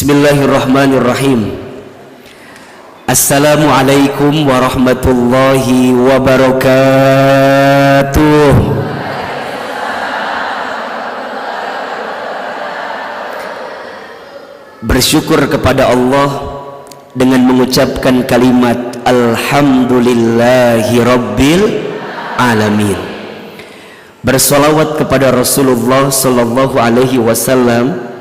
Bismillahirrahmanirrahim. Assalamualaikum warahmatullahi wabarakatuh. Bersyukur kepada Allah dengan mengucapkan kalimat Alhamdulillahi Rabbil Alamin. Bersolawat kepada Rasulullah Sallallahu Alaihi Wasallam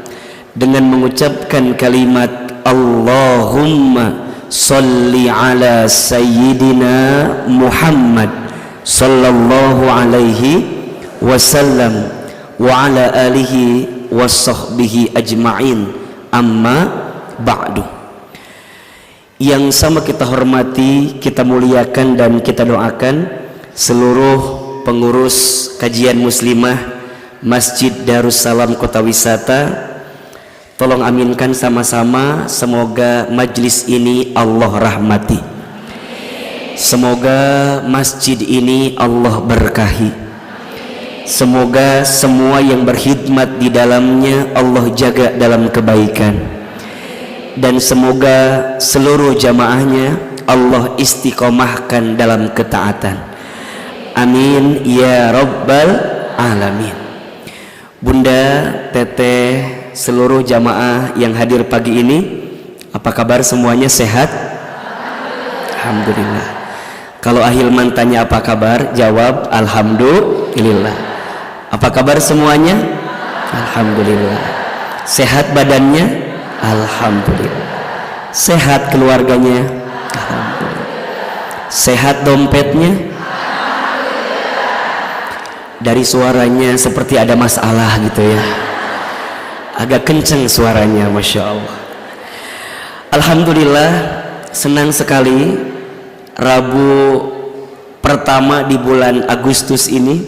dengan mengucapkan kalimat Allahumma salli ala Sayyidina Muhammad Sallallahu Alaihi Wasallam wa ala alihi wa sahbihi ajma'in, amma ba'du. Yang sama kita hormati, kita muliakan dan kita doakan seluruh pengurus kajian muslimah Masjid Darussalam Kota Wisata. Tolong aminkan sama-sama, semoga majlis ini Allah rahmati, semoga masjid ini Allah berkahi, semoga semua yang berkhidmat di dalamnya Allah jaga dalam kebaikan, dan semoga seluruh jamaahnya Allah istiqomahkan dalam ketaatan. Amin ya rabbal alamin. Bunda, teteh, seluruh jamaah yang hadir pagi ini, apa kabar semuanya? Sehat? Alhamdulillah. Kalau Ahilman tanya apa kabar, jawab Alhamdulillah. Apa kabar semuanya? Alhamdulillah. Sehat badannya? Alhamdulillah. Sehat keluarganya? Alhamdulillah. Sehat dompetnya? Dari suaranya seperti ada masalah gitu ya, agak kenceng suaranya, Masya Allah. Alhamdulillah, senang sekali Rabu pertama di bulan Agustus ini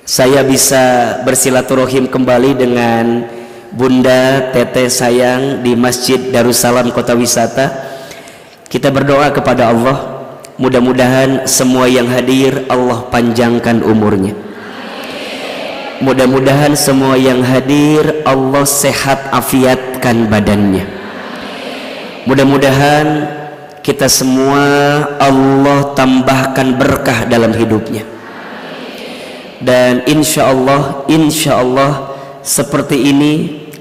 saya bisa bersilaturahim kembali dengan Bunda Teteh sayang di Masjid Darussalam Kota Wisata. Kita berdoa kepada Allah, mudah-mudahan semua yang hadir Allah panjangkan umurnya. Mudah-mudahan semua yang hadir Allah sehat afiatkan badannya. Mudah-mudahan kita semua Allah tambahkan berkah dalam hidupnya. Dan insya Allah seperti ini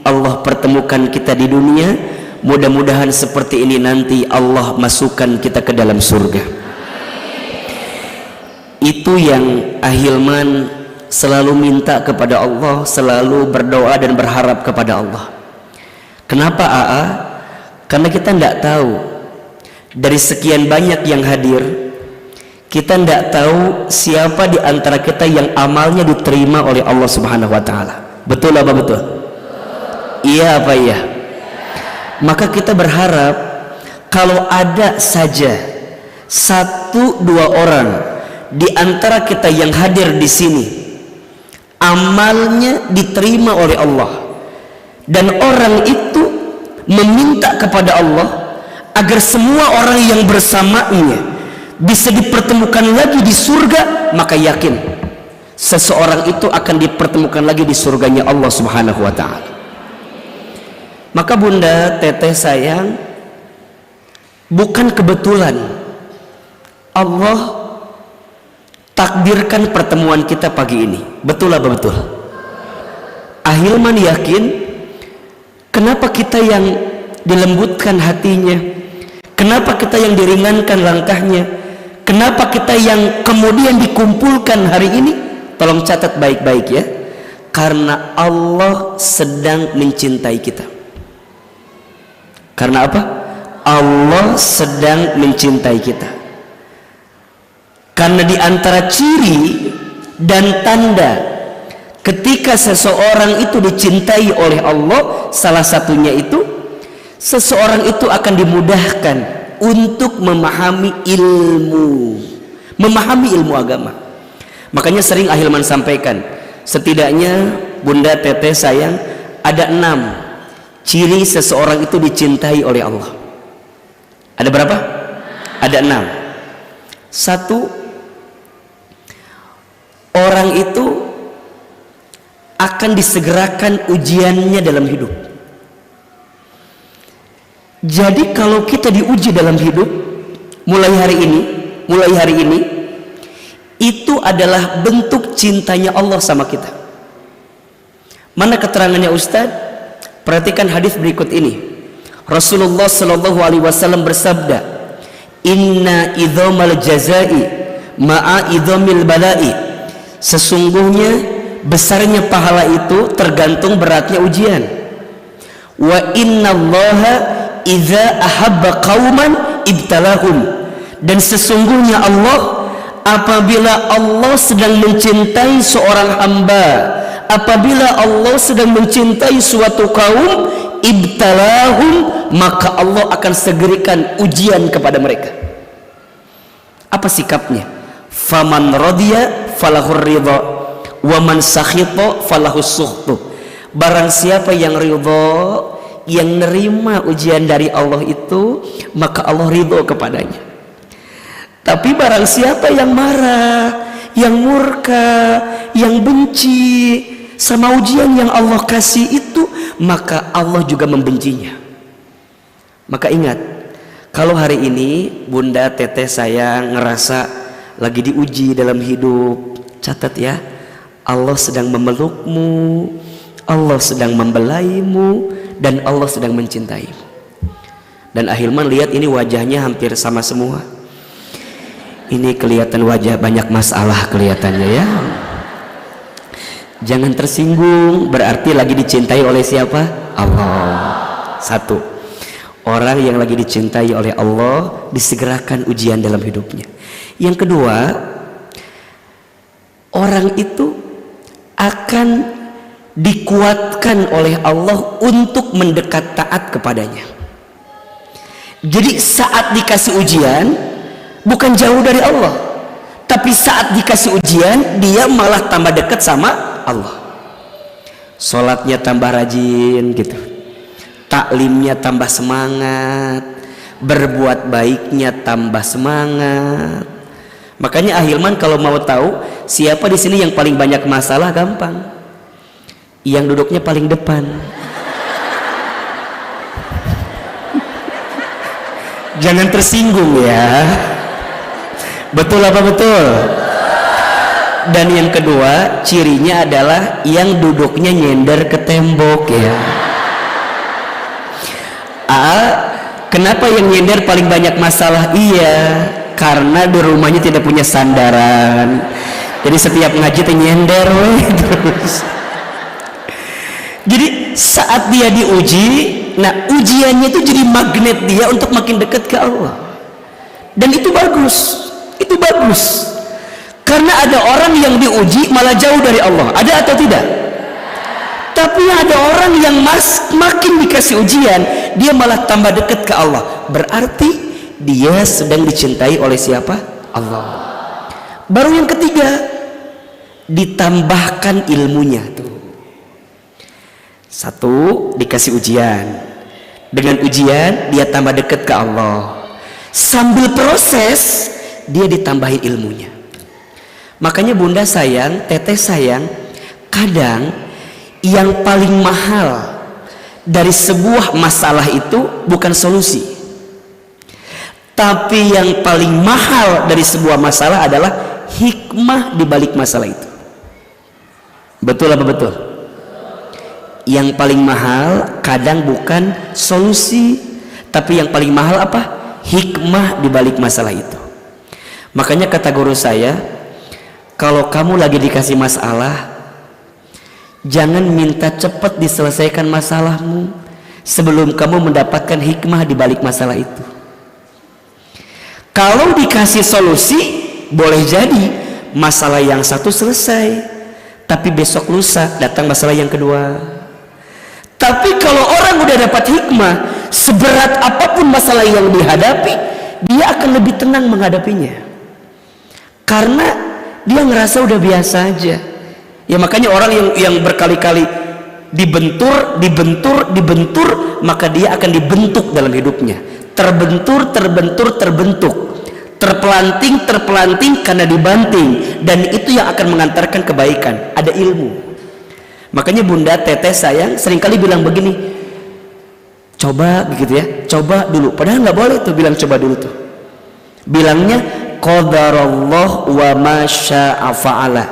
Allah pertemukan kita di dunia. Mudah-mudahan seperti ini nanti Allah masukkan kita ke dalam surga. Itu yang Ahilman selalu minta kepada Allah, selalu berdoa dan berharap kepada Allah. Kenapa AA? Karena kita tidak tahu dari sekian banyak yang hadir, kita tidak tahu siapa di antara kita yang amalnya diterima oleh Allah Subhanahu wa Ta'ala. Betul apa betul? Iya apa iya? Maka kita berharap kalau ada saja satu dua orang di antara kita yang hadir di sini amalnya diterima oleh Allah, dan orang itu meminta kepada Allah agar semua orang yang bersamanya bisa dipertemukan lagi di surga, maka yakin seseorang itu akan dipertemukan lagi di surganya Allah Subhanahu wa Ta'ala. Maka Bunda Teteh sayang, bukan kebetulan Allah takdirkan pertemuan kita pagi ini. Betul apa betul? Ahilman yakin, kenapa kita yang dilembutkan hatinya, kenapa kita yang diringankan langkahnya, kenapa kita yang kemudian dikumpulkan hari ini? Tolong catat baik-baik ya, karena Allah sedang mencintai kita. Karena apa? Allah sedang mencintai kita. Karena di antara ciri dan tanda ketika seseorang itu dicintai oleh Allah, salah satunya itu seseorang itu akan dimudahkan untuk memahami ilmu agama. Makanya sering Ahilman sampaikan, setidaknya Bunda Teteh sayang, ada 6 ciri seseorang itu dicintai oleh Allah. Ada berapa? Ada 6. 1, orang itu akan disegerakan ujiannya dalam hidup. Jadi kalau kita diuji dalam hidup mulai hari ini itu adalah bentuk cintanya Allah sama kita. Mana keterangannya Ustadz? Perhatikan hadis berikut ini. Rasulullah Shallallahu Alaihi Wasallam bersabda, Inna idhamal jazai ma'a idhamil balai. Sesungguhnya besarnya pahala itu tergantung beratnya ujian. Wa inna allaha idza ahabba qauman ibtalahum. Dan sesungguhnya Allah, apabila Allah sedang mencintai seorang hamba, apabila Allah sedang mencintai suatu kaum, ibtalahum, maka Allah akan segerikan ujian kepada mereka. Apa sikapnya? Faman radiya falahur ridha wa man sakhita falahus sukhtu. Barang siapa yang ridha, yang nerima ujian dari Allah itu, maka Allah ridho kepadanya. Tapi barang siapa yang marah, yang murka, yang benci sama ujian yang Allah kasih itu, maka Allah juga membencinya. Maka ingat, kalau hari ini Bunda, Teteh saya ngerasa lagi diuji dalam hidup, catat ya, Allah sedang memelukmu, Allah sedang membelaimu, dan Allah sedang mencintaimu. Dan Ahilman lihat ini wajahnya hampir sama semua. Ini kelihatan wajah banyak masalah kelihatannya ya. Jangan tersinggung, berarti lagi dicintai oleh siapa? Allah. Satu, orang yang lagi dicintai oleh Allah disegerakan ujian dalam hidupnya. Yang kedua, orang itu akan dikuatkan oleh Allah untuk mendekat taat kepadanya. Jadi saat dikasih ujian bukan jauh dari Allah, tapi saat dikasih ujian dia malah tambah dekat sama Allah. Sholatnya tambah rajin gitu, taklimnya tambah semangat, berbuat baiknya tambah semangat. Makanya Ahilman kalau mau tahu siapa di sini yang paling banyak masalah, gampang, yang duduknya paling depan. Jangan tersinggung ya. Betul apa betul? Dan yang kedua, cirinya adalah yang duduknya nyender ke tembok ya. Kenapa yang nyender paling banyak masalah? Iya, karena di rumahnya tidak punya sandaran. Jadi setiap ngaji tuh nyender terus. Jadi saat dia diuji, nah ujiannya itu jadi magnet dia untuk makin dekat ke Allah. Dan itu bagus. Itu bagus, karena ada orang yang diuji malah jauh dari Allah, ada atau tidak? Tapi ada orang yang makin dikasih ujian dia malah tambah dekat ke Allah, berarti dia sedang dicintai oleh siapa? Allah. Baru yang ketiga, ditambahkan ilmunya tuh. Satu, dikasih ujian, dengan ujian dia tambah dekat ke Allah, sambil proses dia ditambahi ilmunya. Makanya Bunda sayang, Teteh sayang, kadang yang paling mahal dari sebuah masalah itu bukan solusi, tapi yang paling mahal dari sebuah masalah adalah hikmah di balik masalah itu. Betul apa betul? Yang paling mahal kadang bukan solusi, tapi yang paling mahal apa? Hikmah di balik masalah itu. Makanya kata guru saya, kalau kamu lagi dikasih masalah, jangan minta cepat diselesaikan masalahmu sebelum kamu mendapatkan hikmah di balik masalah itu. Kalau dikasih solusi, boleh jadi masalah yang satu selesai, tapi besok lusa datang masalah yang kedua. Tapi kalau orang udah dapat hikmah, seberat apapun masalah yang dihadapi, dia akan lebih tenang menghadapinya. Karena dia ngerasa udah biasa aja. Ya makanya orang yang berkali-kali dibentur, maka dia akan dibentuk dalam hidupnya. Terbentur, terpelanting karena dibanting, dan itu yang akan mengantarkan kebaikan. Ada ilmu. Makanya Bunda, Teteh sayang seringkali bilang begini, Coba begitu ya, coba dulu. Padahal nggak boleh tuh bilang coba dulu tuh. Bilangnya qadarallah wa ma syaa fa'ala.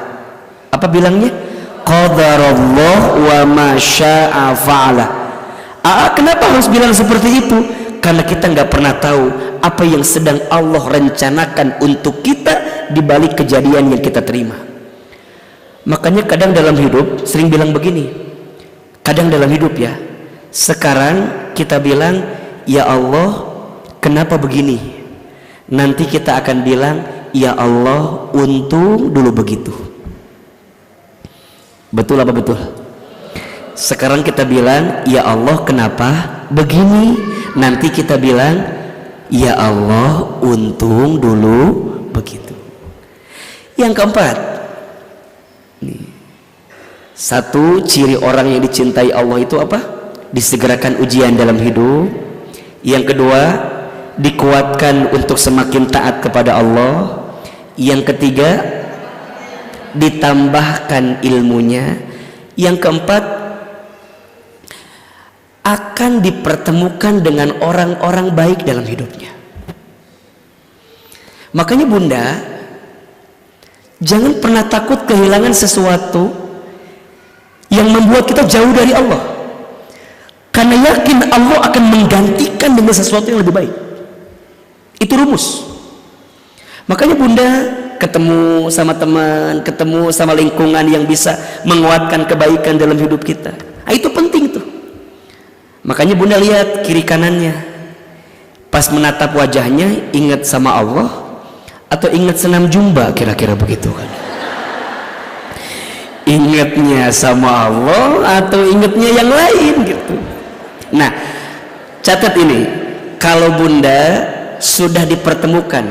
Apa bilangnya? Qadarallah wa ma syaa fa'ala. Kenapa harus bilang seperti itu? Karena kita nggak pernah tahu apa yang sedang Allah rencanakan untuk kita di balik kejadian yang kita terima. Makanya kadang dalam hidup sering bilang begini. Kadang dalam hidup ya, sekarang kita bilang ya Allah kenapa begini, nanti kita akan bilang ya Allah untung dulu begitu. Betul apa betul? Sekarang kita bilang ya Allah kenapa begini, nanti kita bilang ya Allah untung dulu begitu. Yang keempat nih, satu ciri orang yang dicintai Allah itu apa? Disegerakan ujian dalam hidup. Yang kedua, dikuatkan untuk semakin taat kepada Allah. Yang ketiga, ditambahkan ilmunya. Yang keempat, akan dipertemukan dengan orang-orang baik dalam hidupnya. Makanya Bunda, jangan pernah takut kehilangan sesuatu yang membuat kita jauh dari Allah. Karena yakin Allah akan menggantikan dengan sesuatu yang lebih baik. Itu rumus. Makanya Bunda ketemu sama teman, ketemu sama lingkungan yang bisa menguatkan kebaikan dalam hidup kita. Itu penting tuh. Makanya Bunda lihat kiri kanannya. Pas menatap wajahnya, ingat sama Allah atau ingat senam jumba, kira-kira begitu kan. Ingatnya sama Allah atau ingatnya yang lain gitu. Nah, catat ini, kalau Bunda sudah dipertemukan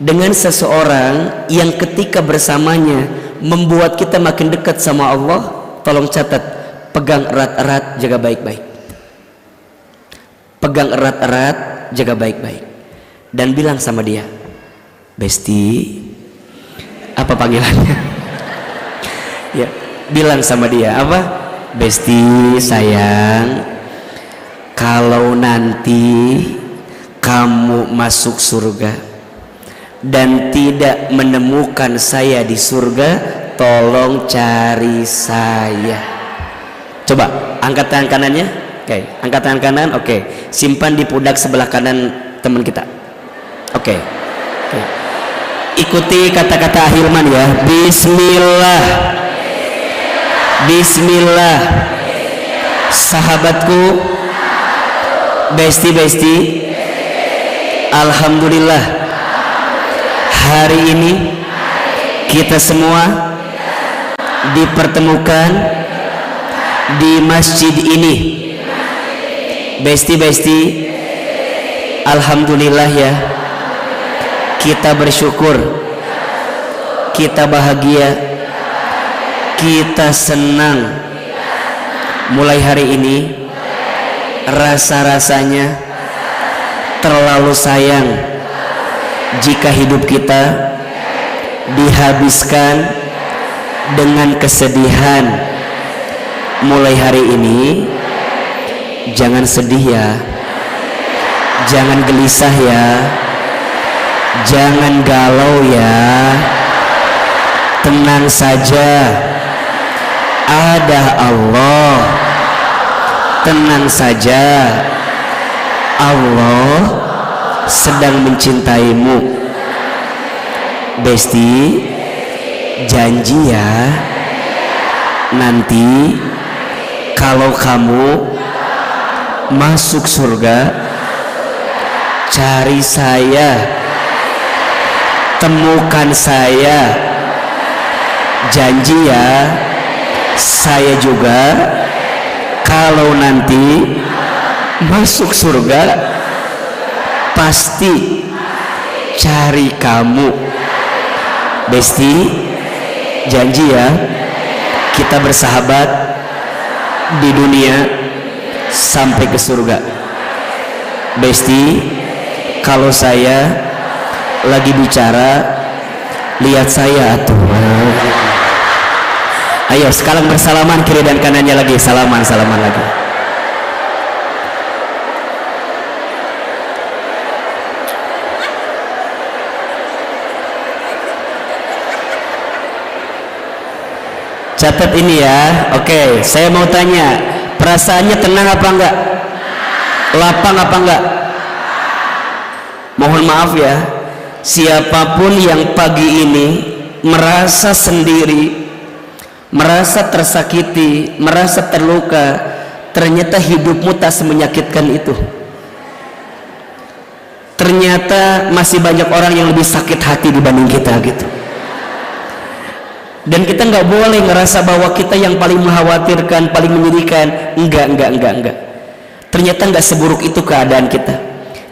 dengan seseorang yang ketika bersamanya membuat kita makin dekat sama Allah, tolong catat, pegang erat-erat, jaga baik-baik. Pegang erat-erat, jaga baik-baik. Dan bilang sama dia, Besti, apa panggilannya? Ya, bilang sama dia, apa? Besti, sayang, kalau nanti kamu masuk surga dan tidak menemukan saya di surga, tolong cari saya. Coba angkat tangan kanannya. Oke, angkat tangan kanan. Oke, simpan di pundak sebelah kanan teman kita. Oke. Ikuti kata-kata Ahilman ya. Bismillah. Bismillah. Sahabatku, Besti, alhamdulillah, hari ini kita semua dipertemukan di masjid ini. Besti, alhamdulillah ya, kita bersyukur, kita bahagia, kita senang. Mulai hari ini rasa-rasanya terlalu sayang jika hidup kita dihabiskan dengan kesedihan. Mulai hari ini jangan sedih ya, jangan gelisah ya, jangan galau ya, tenang saja, ada Allah. Tenang saja, Allah sedang mencintaimu. Besti, janji ya, nanti kalau kamu masuk surga, cari saya, temukan saya. Janji ya, saya juga kalau nanti masuk surga pasti cari kamu. Besti, janji ya, kita bersahabat di dunia sampai ke surga. Besti, kalau saya lagi bicara, lihat saya atuh. Ayo sekarang bersalaman kiri dan kanannya lagi, salaman lagi. Catat ini ya. Oke, saya mau tanya, perasaannya tenang apa enggak? Lapang apa enggak? Mohon maaf ya, siapapun yang pagi ini merasa sendiri, merasa tersakiti, merasa terluka, ternyata hidupmu tak semenyakitkan itu. Ternyata masih banyak orang yang lebih sakit hati dibanding kita gitu. Dan kita nggak boleh ngerasa bahwa kita yang paling mengkhawatirkan, paling menyedihkan. Enggak. Ternyata nggak seburuk itu keadaan kita.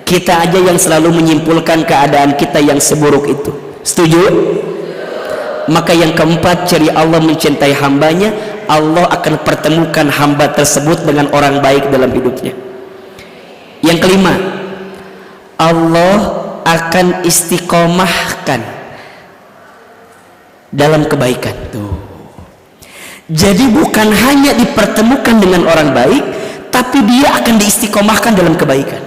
Kita aja yang selalu menyimpulkan keadaan kita yang seburuk itu. Setuju? Maka yang keempat, ciri Allah mencintai hambanya, Allah akan pertemukan hamba tersebut dengan orang baik dalam hidupnya. Yang kelima, Allah akan istiqomahkan dalam kebaikan. Tuh. Jadi bukan hanya dipertemukan dengan orang baik, tapi dia akan diistiqomahkan dalam kebaikan.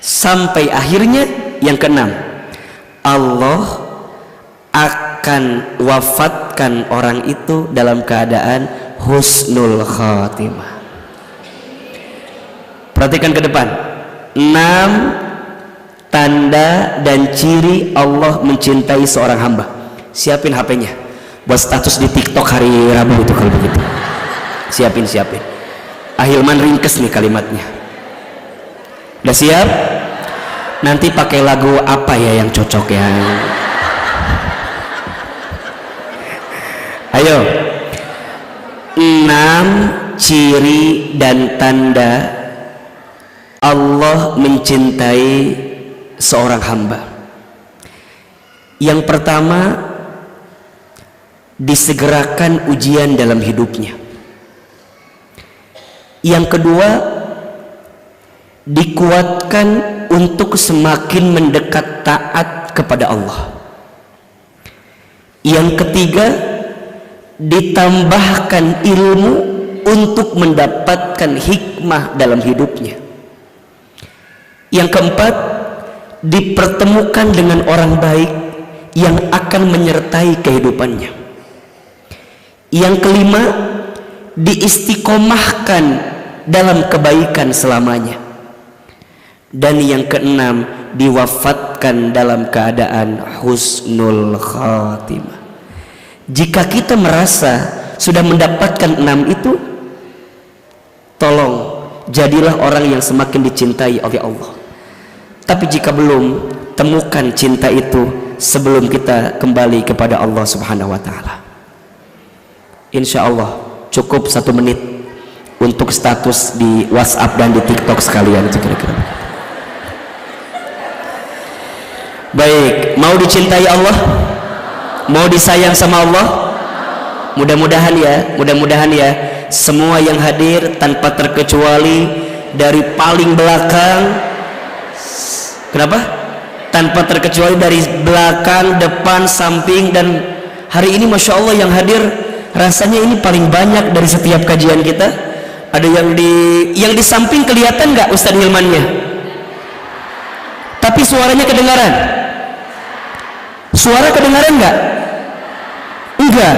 Sampai akhirnya yang keenam, Allah akan wafatkan orang itu dalam keadaan husnul khatimah. Perhatikan ke depan. 6 tanda dan ciri Allah mencintai seorang hamba. Siapin HP-nya buat status di TikTok hari Rabu itu kalau begitu. Siapin. Ahilman ringkes nih kalimatnya. Udah siap? Nanti pakai lagu apa ya yang cocok ya? Ayo. 6 ciri dan tanda Allah mencintai seorang hamba. Yang pertama, disegerakan ujian dalam hidupnya. Yang kedua, dikuatkan untuk semakin mendekat taat kepada Allah. Yang ketiga, ditambahkan ilmu untuk mendapatkan hikmah dalam hidupnya. Yang keempat, dipertemukan dengan orang baik yang akan menyertai kehidupannya. Yang kelima, diistiqomahkan dalam kebaikan selamanya. Dan yang keenam, diwafatkan dalam keadaan husnul khatimah. Jika kita merasa sudah mendapatkan 6 itu, tolong jadilah orang yang semakin dicintai oleh Allah. Tapi jika belum, temukan cinta itu sebelum kita kembali kepada Allah Subhanahu wa ta'ala. Insya Allah cukup 1 menit untuk status di WhatsApp dan di TikTok sekalian itu kira-kira. Baik, mau dicintai Allah, mau disayang sama Allah, mudah-mudahan ya semua yang hadir tanpa terkecuali dari paling belakang, kenapa? Tanpa terkecuali dari belakang, depan, samping, dan hari ini Masya Allah yang hadir rasanya ini paling banyak dari setiap kajian kita. Ada yang di samping kelihatan nggak Ustadz Hilmannya? Tapi suaranya kedengaran. Suara kedengaran nggak? Enggak.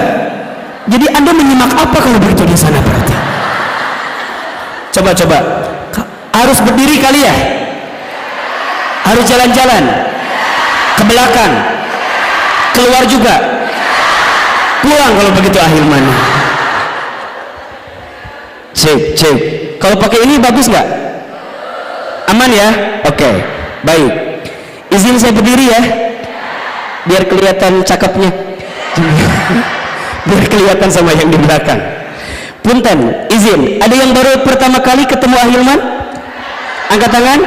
Jadi Anda menyimak apa kalau begitu di sana berarti? Coba. Harus berdiri kali ya? Harus jalan-jalan? Ke belakang? Keluar juga? Pulang kalau begitu Ahilman. Cek. Kalau pakai ini bagus nggak? Aman ya? Oke, baik. Izin saya berdiri ya, biar kelihatan cakepnya. Biar kelihatan sama yang di belakang. Punten, izin. Ada yang baru pertama kali ketemu Ahilman? Angkat tangan.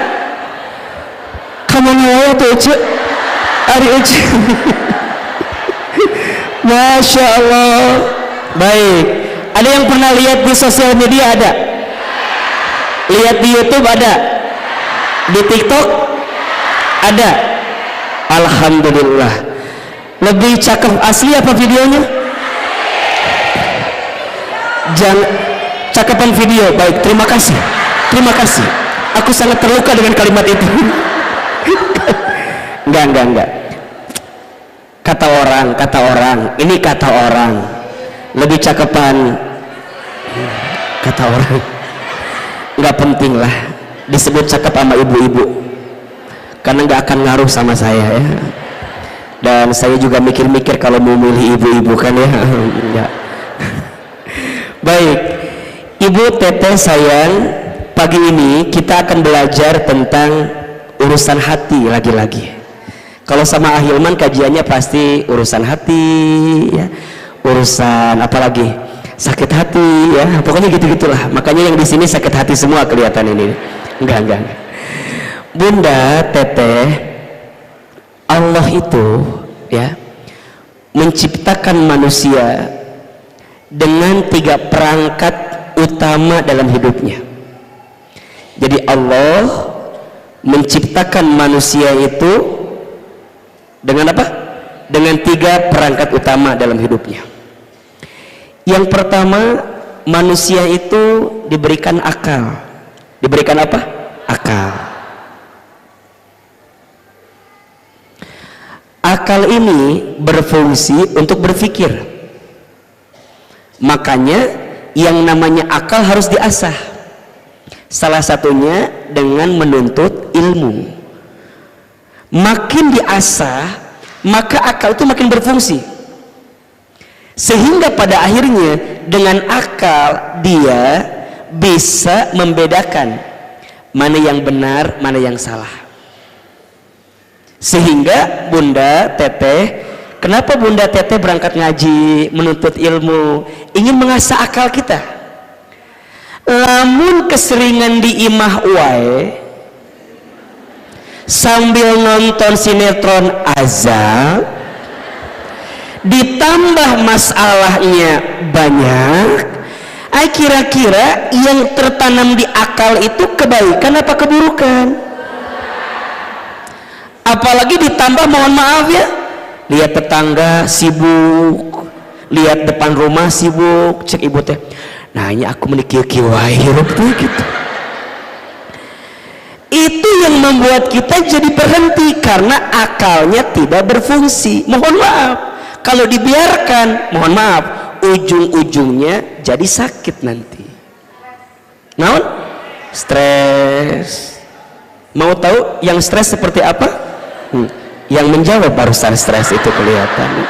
Kamu mau tuh Cuk? Ari Uci. Masya Allah. Baik. Ada yang pernah lihat di sosial media? Ada? Lihat di YouTube? Ada? Di TikTok? Ada? Alhamdulillah. Lebih cakep asli apa videonya? Jangan cakapan video. Baik, terima kasih. Aku sangat terluka dengan kalimat itu. Enggak. Kata orang, ini kata orang. lebih cakepan kata orang. Nggak penting lah disebut cakep sama ibu-ibu, karena nggak akan ngaruh sama saya ya. Dan saya juga mikir-mikir kalau mau milih ibu-ibu kan ya. Enggak. Baik, Ibu Teteh sayang, pagi ini kita akan belajar tentang urusan hati lagi-lagi. Kalau sama Ahilman kajiannya pasti urusan hati ya, urusan apalagi sakit hati ya, pokoknya gitu-gitulah. Makanya yang di sini sakit hati semua kelihatan ini. Enggak. Bunda Teteh, Allah itu ya menciptakan manusia dengan 3 perangkat utama dalam hidupnya. Jadi Allah menciptakan manusia itu dengan apa? Dengan 3 perangkat utama dalam hidupnya. Yang pertama, manusia itu diberikan akal. Diberikan apa? Akal. Akal ini berfungsi untuk berpikir. Makanya yang namanya akal harus diasah. Salah satunya dengan menuntut ilmu. Makin diasah, maka akal itu makin berfungsi. Sehingga pada akhirnya dengan akal dia bisa membedakan mana yang benar, mana yang salah. Sehingga Bunda Teteh, kenapa Bunda Teteh berangkat ngaji, menuntut ilmu, ingin mengasah akal kita. Lamun keseringan di imah wae sambil nonton sinetron azab, ditambah masalahnya banyak, kira-kira yang tertanam di akal itu kebaikan apa keburukan? Apalagi ditambah, mohon maaf ya, lihat tetangga sibuk, lihat depan rumah sibuk, cek ibu teh, nah ini aku menikir-kir hirup tuh gitu. Itu yang membuat kita jadi berhenti karena akalnya tidak berfungsi. Mohon maaf, kalau dibiarkan, mohon maaf, ujung-ujungnya jadi sakit nanti. Naon? Stres. Mau tahu yang stres seperti apa? Yang menjawab barusan stres itu kelihatan.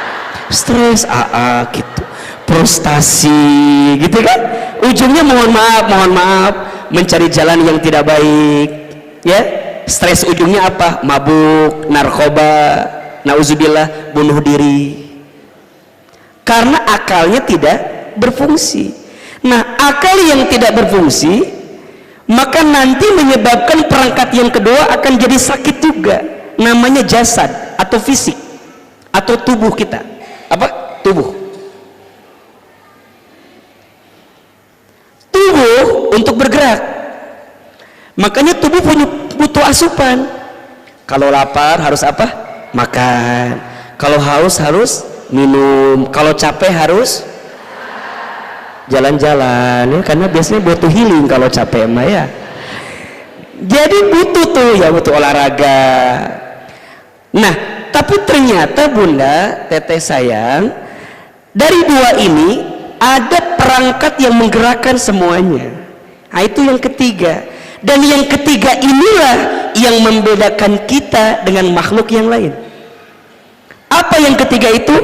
Stres AA gitu, frustasi gitu kan? Ujungnya mohon maaf, mencari jalan yang tidak baik. Ya, stres ujungnya apa? Mabuk, narkoba, nauzubillah, bunuh diri. Karena akalnya tidak berfungsi. Nah, akal yang tidak berfungsi, maka nanti menyebabkan perangkat yang kedua akan jadi sakit juga. Namanya jasad atau fisik atau tubuh kita. Apa? Tubuh. Tubuh untuk bergerak. Makanya tubuh butuh asupan. Kalau lapar harus apa? Makan. Kalau haus harus minum. Kalau capek harus jalan-jalan ya, karena biasanya butuh healing kalau capek mah ya. Jadi butuh tuh ya, butuh olahraga. Nah, tapi ternyata Bunda Teteh sayang, dari 2 ini ada perangkat yang menggerakkan semuanya. Nah, itu yang ketiga. Dan yang ketiga inilah yang membedakan kita dengan makhluk yang lain. Apa yang ketiga itu?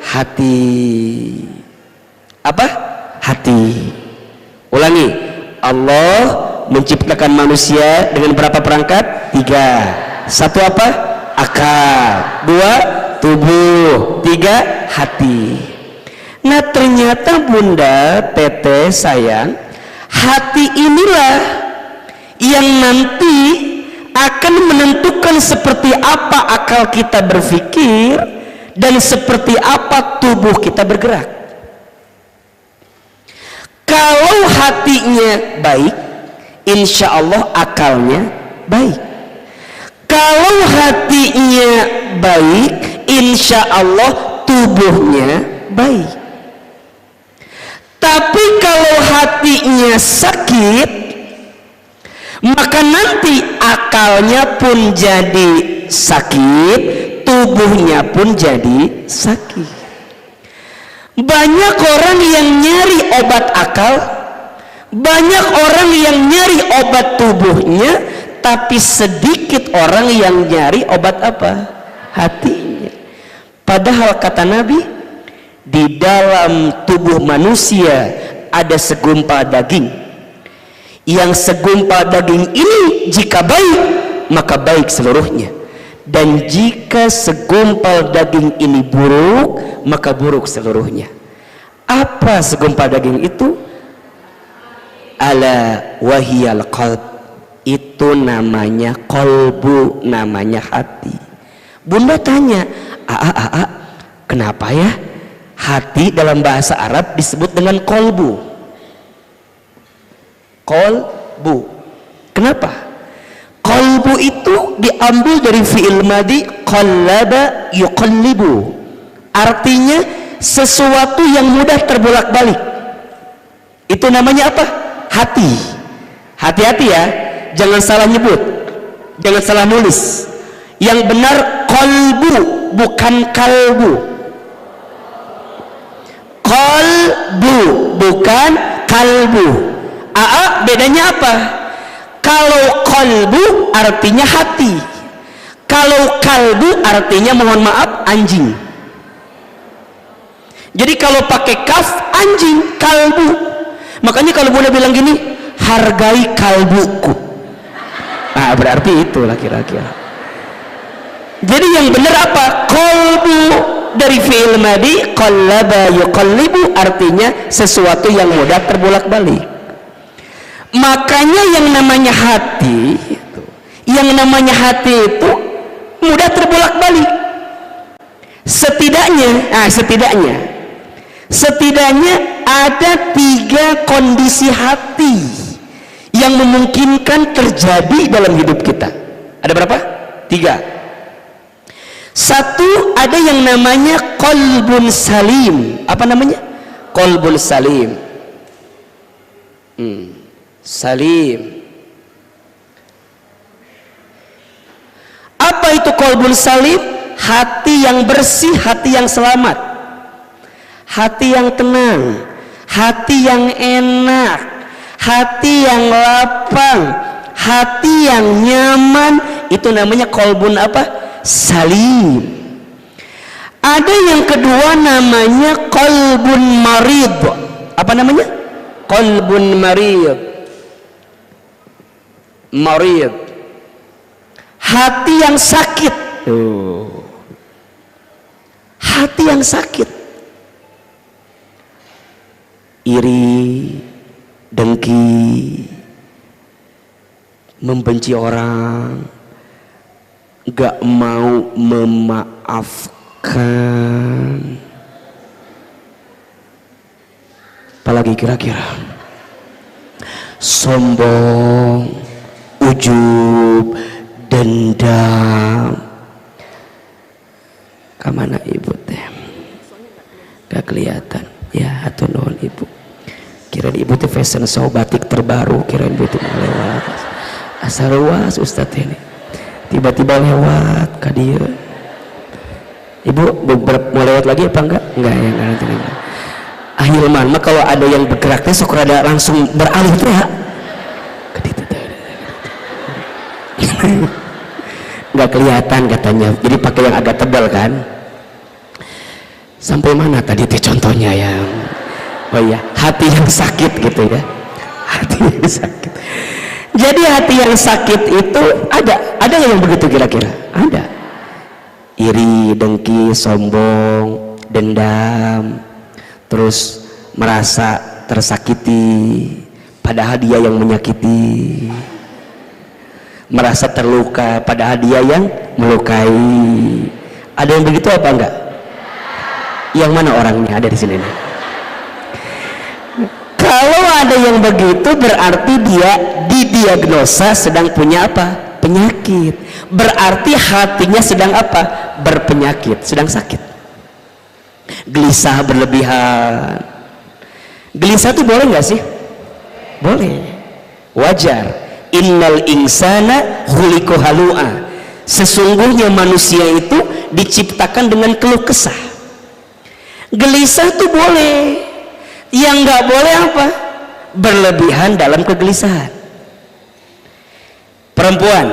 Hati. Apa? Hati. Ulangi. Allah menciptakan manusia dengan berapa perangkat? 3. 1 apa? Akal. 2 tubuh. 3 hati. Nah, ternyata Bunda Teteh sayang, hati inilah yang nanti akan menentukan seperti apa akal kita berpikir dan seperti apa tubuh kita bergerak. Kalau hatinya baik, insya Allah akalnya baik. Kalau hatinya baik, insya Allah tubuhnya baik. Tapi kalau hatinya sakit, maka nanti akalnya pun jadi sakit, tubuhnya pun jadi sakit. Banyak orang yang nyari obat akal, banyak orang yang nyari obat tubuhnya, tapi sedikit orang yang nyari obat apa? Hatinya. Padahal kata Nabi, di dalam tubuh manusia ada segumpal daging, yang segumpal daging ini jika baik maka baik seluruhnya, dan jika segumpal daging ini buruk maka buruk seluruhnya. Apa segumpal daging itu? Ala wahiyal qalb, itu namanya kolbu, namanya hati. Bunda tanya, kenapa ya hati dalam bahasa Arab disebut dengan kolbu? Kolbu, kenapa? Kolbu itu diambil dari fi'il madi qallaba yuqallibu, artinya sesuatu yang mudah terbolak-balik. Itu namanya apa? Hati. Hati-hati ya, jangan salah nyebut, jangan salah nulis. Yang benar kolbu, bukan kalbu. Kolbu bukan kalbu. Bedanya apa? Kalau kolbu artinya hati, kalau kalbu artinya mohon maaf anjing. Jadi kalau pakai kaf anjing, kalbu. Makanya kalau Bunda bilang gini, hargai kalbuku, berarti itulah kira-kira. Jadi yang benar apa? Kolbu dari fi'il madi qallaba yuqallibu, artinya sesuatu yang mudah terbolak-balik. Makanya yang namanya hati itu mudah terbolak-balik. Setidaknya ada 3 kondisi hati yang memungkinkan terjadi dalam hidup kita. Ada berapa? 3. 1, ada yang namanya qalbun salim. Apa namanya? Qalbun salim. Salim. Apa itu qalbun salim? Hati yang bersih, hati yang selamat, hati yang tenang, hati yang enak, hati yang lapang, hati yang nyaman. Itu namanya qalbun apa? Salim. Ada yang kedua namanya qalbun marid. Apa namanya? Qalbun marid. Marid, hati yang sakit. Hati yang sakit, iri, dengki, membenci orang, gak mau memaafkan. Apalagi kira-kira? Sombong, ujub, dendam. Kemana ibu teh? Gak kelihatan ya, atau non ibu? Kirain ibu teh fashion show batik terbaru, kirain ibu tuh mau lewat. Asal luas Ustadz ini tiba-tiba lewat ke dia. Ibu mau lewat lagi apa enggak? Enggak ya, nanti. Ahilman mah kalau ada yang bergeraknya sok rada langsung beralih tuh ya. Nggak kelihatan katanya, jadi pakai yang agak tebal kan. Sampai mana tadi teh contohnya yang hati yang sakit gitu ya, hati yang sakit. Jadi hati yang sakit itu ada yang begitu kira-kira? Ada. Iri, dengki, sombong, dendam, terus merasa tersakiti padahal dia yang menyakiti, merasa terluka padahal dia yang melukai. Ada yang begitu apa enggak? Yang mana orangnya? Ada di sini nih. Kalau ada yang begitu berarti dia didiagnosa sedang punya apa? Penyakit. Berarti hatinya sedang apa? Berpenyakit, sedang sakit. Gelisah berlebihan. Gelisah itu boleh nggak sih? Boleh, wajar. Innal insana khuliqa halu'a. Sesungguhnya manusia itu diciptakan dengan keluh kesah. Gelisah tuh boleh, yang nggak boleh apa? Berlebihan dalam kegelisahan. Perempuan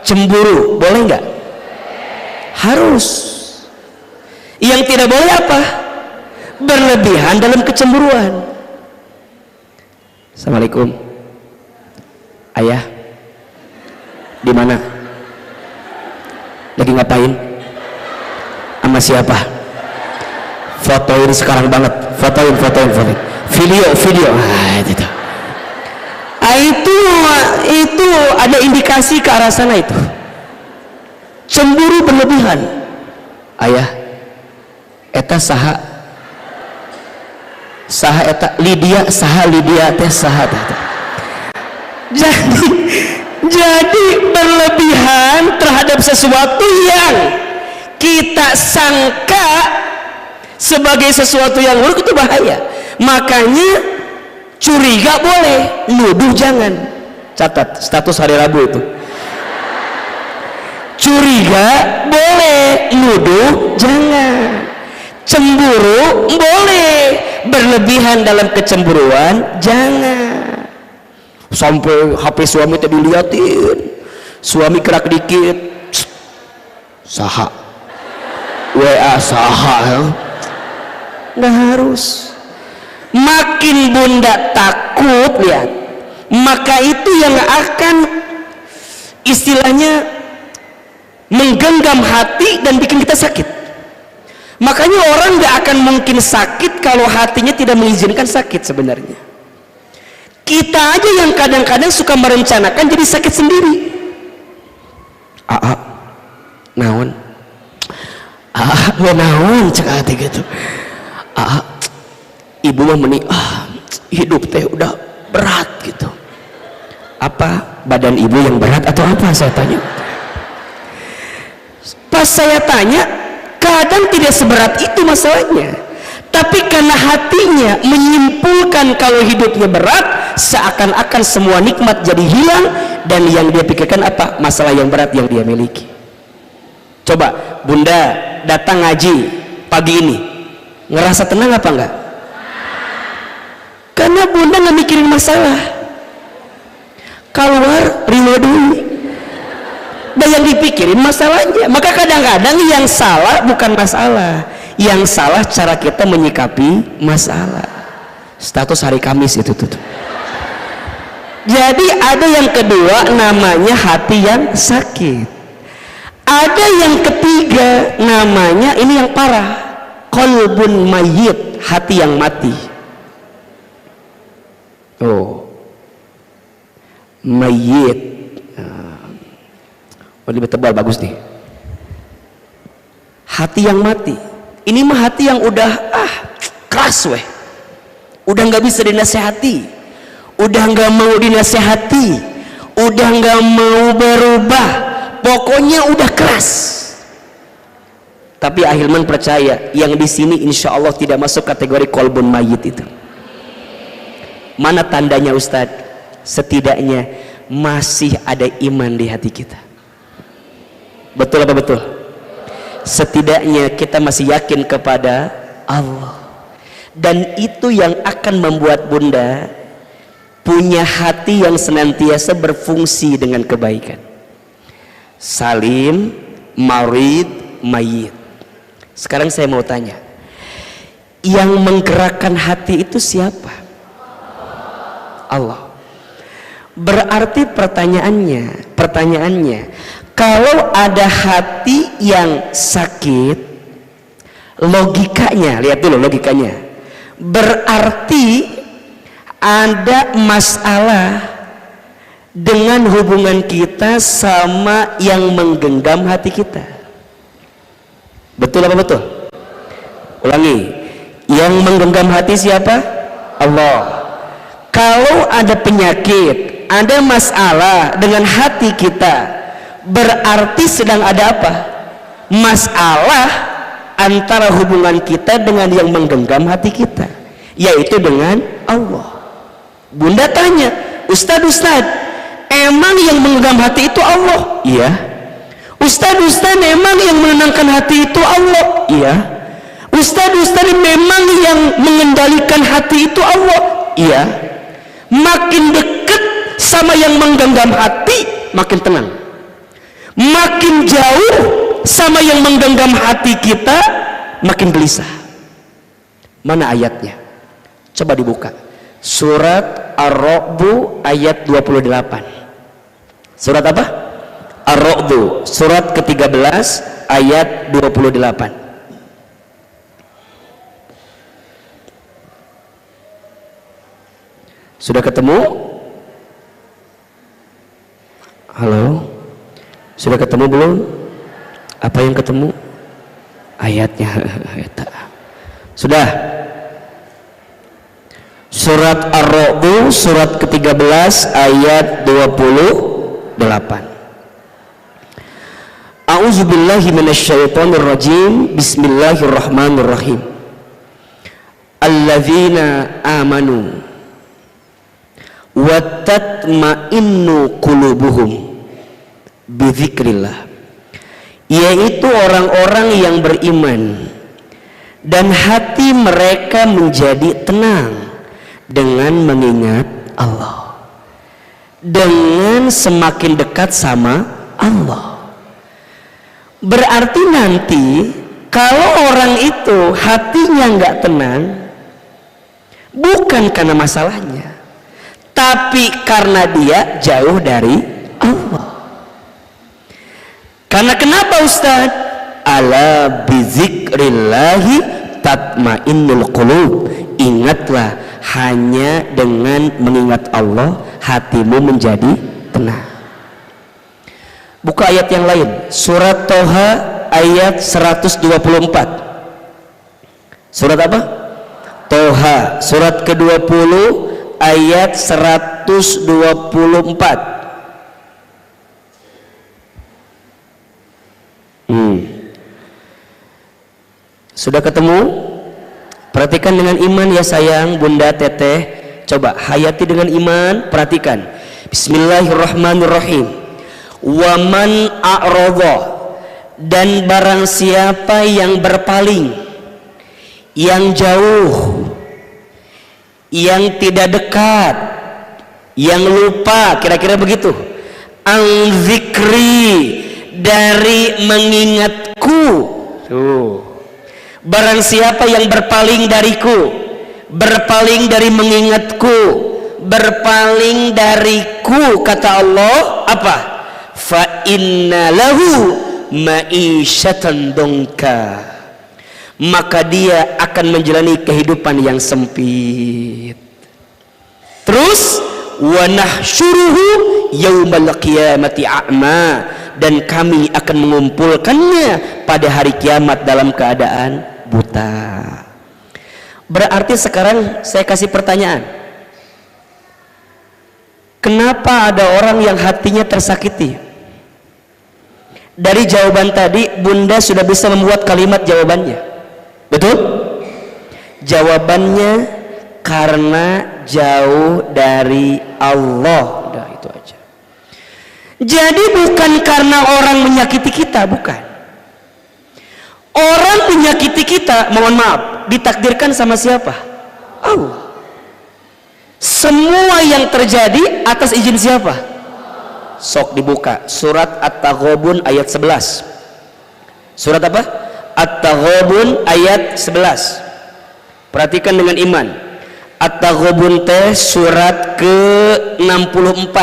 cemburu boleh nggak? Harus. Yang tidak boleh apa? Berlebihan dalam kecemburuan. Assalamualaikum. Ayah di mana? Lagi ngapain? Sama siapa? Fotoin sekarang banget. Fotoin. Video. Itu ada indikasi ke arah sana itu. Cemburu berlebihan. Ayah, eta saha eta Lydia teh saha teh. Jadi berlebihan terhadap sesuatu yang kita sangka sebagai sesuatu yang buruk itu bahaya. Makanya curiga boleh, nuduh jangan. Catat status hari Rabu itu. Curiga boleh, nuduh jangan. Cemburu boleh, berlebihan dalam kecemburuan jangan. Sampai HP suami tadi diliatin, suami kerak dikit, saha WA saha ya? Nggak harus. Makin bunda takut, lihat, maka itu yang akan istilahnya menggenggam hati dan bikin kita sakit. Makanya orang nggak akan mungkin sakit kalau hatinya tidak mengizinkan sakit. Sebenarnya kita aja yang kadang-kadang suka merencanakan jadi sakit sendiri. Naon naon cek hati gitu. Ibu mah meni hidup teh udah berat gitu. Apa badan ibu yang berat atau apa, saya tanya. Pas saya tanya, kadang tidak seberat itu masalahnya, tapi karena hatinya menyimpulkan kalau hidupnya berat, seakan-akan semua nikmat jadi hilang, dan yang dia pikirkan apa? Masalah yang berat yang dia miliki. Coba bunda datang ngaji pagi ini, ngerasa tenang apa enggak? Karena bunda nggak mikirin masalah, keluar rima dulu, dan yang dipikirin masalahnya. Maka kadang-kadang yang salah bukan masalah, yang salah cara kita menyikapi masalah. Status hari Kamis itu tuh. Jadi ada yang kedua namanya hati yang sakit. Ada yang ketiga namanya, ini yang parah, qalbun mayyit, hati yang mati. Mayyit. Lebih tebal bagus nih. Hati yang mati. Ini mah hati yang udah keras weh. Udah nggak bisa dinasehati. Udah nggak mau dinasehati. Udah nggak mau berubah. Pokoknya udah keras. Tapi Ahilman percaya yang di sini insya Allah tidak masuk kategori kolbun mayit itu. Mana tandanya Ustadz? Setidaknya masih ada iman di hati kita. Betul apa betul? Setidaknya kita masih yakin kepada Allah, dan itu yang akan membuat bunda punya hati yang senantiasa berfungsi dengan kebaikan. Salim, marid, mayit. Sekarang saya mau tanya, yang menggerakkan hati itu siapa? Allah. Berarti pertanyaannya, kalau ada hati yang sakit, logikanya, lihat dulu logikanya, berarti ada masalah dengan hubungan kita sama yang menggenggam hati kita. Betul apa betul? Ulangi, yang menggenggam hati siapa? Allah. Kalau ada penyakit, ada masalah dengan hati kita, berarti sedang ada apa? Masalah antara hubungan kita dengan yang menggenggam hati kita, yaitu dengan Allah. Bunda tanya, Ustad, emang yang menggenggam hati itu Allah? Iya. Ustad, emang yang menenangkan hati itu Allah? Iya. Ustad, Berarti memang yang mengendalikan hati itu Allah. Iya. Makin dekat sama yang menggenggam hati, makin tenang. Makin jauh sama yang menggenggam hati kita, makin gelisah. Mana ayatnya? Coba dibuka. Surat Ar-Ra'd ayat 28. Surat apa? Ar-Ra'd, surat ke-13 ayat 28. Sudah ketemu? Halo? Sudah ketemu belum? Apa yang ketemu? Ayatnya. Sudah. Surat Ar-Ra'd surat ke-13 ayat 28. A'udzubillahi minasyaitonirrajim. Bismillahirrahmanirrahim. Alladzina amanu wa tatma'innu qulubuhum bidzikrillah, yaitu orang-orang yang beriman dan hati mereka menjadi tenang dengan mengingat Allah, dengan semakin dekat sama Allah. Berarti nanti kalau orang itu hatinya nggak tenang, bukan karena masalahnya, tapi karena dia jauh dari Allah. Karena kenapa Ustaz? Ala bizikrillahi tatmainnul qulub. Ingatlah, hanya dengan mengingat Allah hatimu menjadi tenang. Buka ayat yang lain. Surat Toha ayat 124. Surat apa? Toha surat ke-20 ayat 124. Sudah ketemu? Perhatikan dengan iman ya sayang, bunda, teteh. Coba hayati dengan iman, perhatikan. Bismillahirrahmanirrahim. Wa man a'radha, dan barang siapa yang berpaling, yang jauh, yang tidak dekat, yang lupa, kira-kira begitu. Ang-zikri, dari mengingatku. Tuh. Barang siapa yang berpaling dariku, berpaling dari mengingatku, berpaling dariku, kata Allah, apa? Fa inna lahu ma'isyatan dongka, maka dia akan menjalani kehidupan yang sempit. Terus wa nahsyuruhu yaumal qiyamati a'ma, dan kami akan mengumpulkannya pada hari kiamat dalam keadaan buta. Berarti sekarang saya kasih pertanyaan, kenapa ada orang yang hatinya tersakiti? Dari jawaban tadi bunda sudah bisa membuat kalimat jawabannya. Betul? Jawabannya karena jauh dari Allah. Udah, itu aja. Jadi bukan karena orang menyakiti kita, bukan. Orang menyakiti kita, mohon maaf, ditakdirkan sama siapa? Allah. Semua yang terjadi atas izin siapa? Sok dibuka surat At-Taghabun ayat 11. Surat apa? At-Taghabun ayat 11. Perhatikan dengan iman. At-Taghabun teh surat ke-64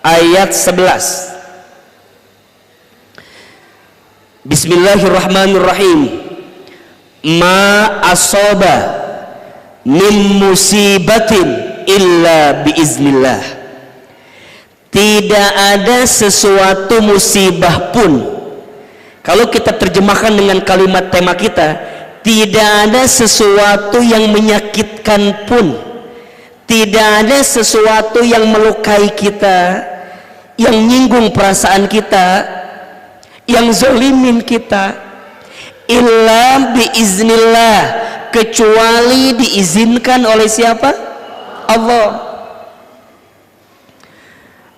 ayat 11. Bismillahirrahmanirrahim. Ma asaba min musibatin illa biiznillah. Tidak ada sesuatu musibah pun, kalau kita terjemahkan dengan kalimat tema kita, tidak ada sesuatu yang menyakitkan pun, tidak ada sesuatu yang melukai kita, yang nyinggung perasaan kita, yang zolimin kita, illa biiznillah, kecuali diizinkan oleh siapa? Allah.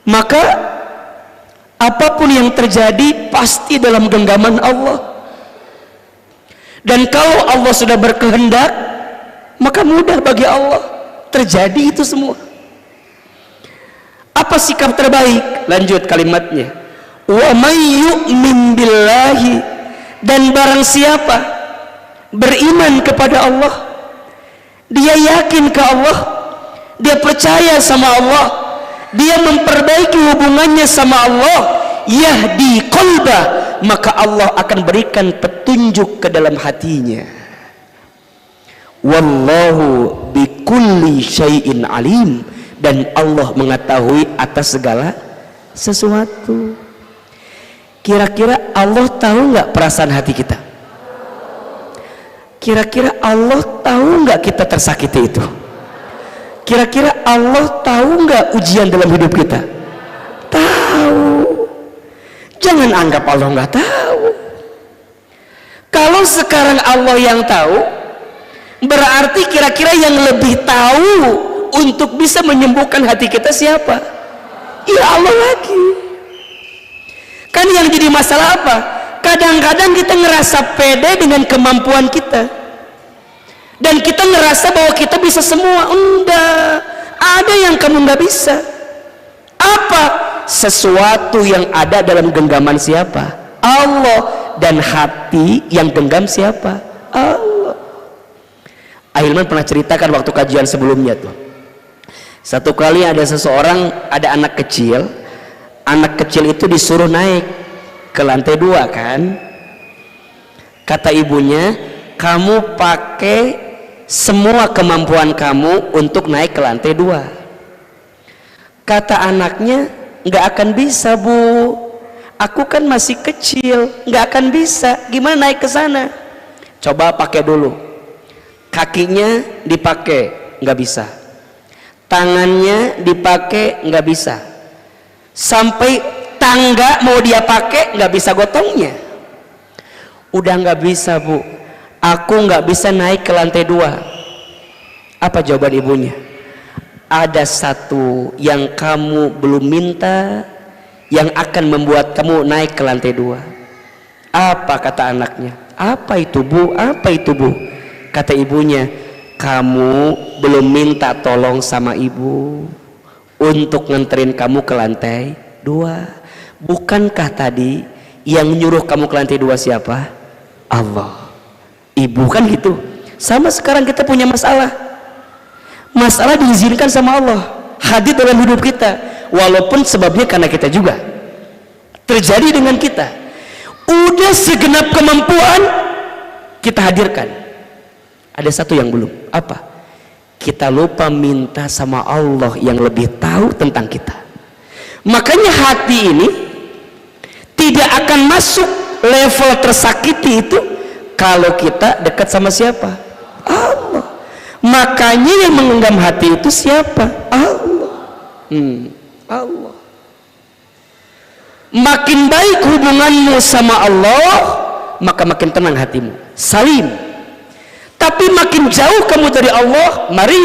Maka apapun yang terjadi pasti dalam genggaman Allah. Dan kalau Allah sudah berkehendak, maka mudah bagi Allah terjadi itu semua. Apa sikap terbaik? Lanjut kalimatnya, wa may yu'min billahi, dan barang siapa beriman kepada Allah, dia yakin ke Allah, dia percaya sama Allah, dia memperbaiki hubungannya sama Allah, yahdi qalbah, maka Allah akan berikan petunjuk ke dalam hatinya. Wallahu bikulli syai'in alim, dan Allah mengetahui atas segala sesuatu. Kira-kira Allah tahu nggak perasaan hati kita? Kira-kira Allah tahu nggak kita tersakiti itu? Kira-kira Allah tahu nggak ujian dalam hidup kita? Tahu. Jangan anggap Allah nggak tahu. Kalau sekarang Allah yang tahu, berarti kira-kira yang lebih tahu untuk bisa menyembuhkan hati kita siapa? Ya Allah lagi. Kan yang jadi masalah apa? Kadang-kadang kita ngerasa pede dengan kemampuan kita, dan kita ngerasa bahwa kita bisa semua. Enggak, ada yang kamu nggak bisa. Apa? Sesuatu yang ada dalam genggaman siapa? Allah. Dan hati yang genggam siapa? Allah. Ahilman pernah ceritakan waktu kajian sebelumnya tuh, satu kali ada seseorang, ada anak kecil itu disuruh naik ke lantai 2 kan. Kata ibunya, kamu pakai semua kemampuan kamu untuk naik ke lantai 2. Kata anaknya, nggak akan bisa Bu, aku kan masih kecil, nggak akan bisa. Gimana naik ke sana? Coba pakai dulu. Kakinya dipakai, nggak bisa. Tangannya dipakai, nggak bisa. Sampai tangga mau dia pakai, nggak bisa gotongnya. Udah nggak bisa Bu, aku nggak bisa naik ke lantai 2. Apa jawaban ibunya? Ada satu yang kamu belum minta, yang akan membuat kamu naik ke lantai 2. Apa kata anaknya? Apa itu Bu? Apa itu Bu? Kata ibunya, kamu belum minta tolong sama ibu untuk nganterin kamu ke lantai 2. Bukankah tadi yang nyuruh kamu ke lantai 2 siapa? Allah. Ibu kan gitu. Sama sekarang kita punya masalah. Masalah diizinkan sama Allah hadir dalam hidup kita, walaupun sebabnya karena kita juga. Terjadi dengan kita. Udah segenap kemampuan kita hadirkan. Ada satu yang belum. Apa? Kita lupa minta sama Allah yang lebih tahu tentang kita. Makanya hati ini tidak akan masuk level tersakiti itu kalau kita dekat sama siapa? Allah. Makanya yang menggenggam hati itu siapa? Allah. Allah. Makin baik hubunganmu sama Allah, maka makin tenang hatimu, salim. Tapi makin jauh kamu dari Allah, mari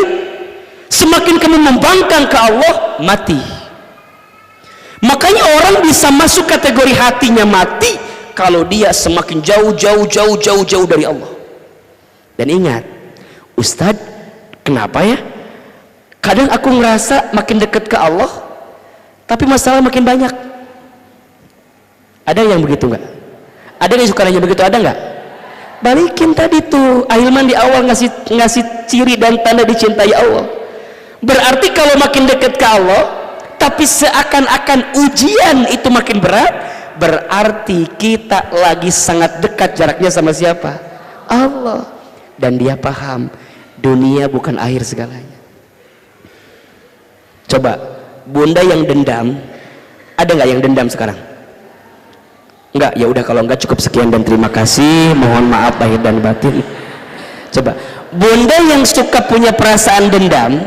semakin kamu membangkang ke Allah, mati. Makanya orang bisa masuk kategori hatinya mati kalau dia semakin jauh dari Allah. Dan ingat, Ustadz, kenapa ya? Kadang aku ngerasa makin dekat ke Allah, tapi masalah makin banyak. Ada yang begitu nggak? Ada yang suka nanya begitu? Ada nggak? Balikin tadi tuh, Ahilman di awal ngasih ciri dan tanda dicintai Allah. Berarti kalau makin dekat ke Allah, tapi seakan-akan ujian itu makin berat, berarti kita lagi sangat dekat jaraknya sama siapa? Allah. Dan dia paham dunia bukan akhir segalanya. Coba, bunda yang dendam, ada nggak yang dendam sekarang? Enggak, ya udah kalau enggak cukup sekian dan terima kasih, mohon maaf lahir dan batin. Coba, bunda yang suka punya perasaan dendam,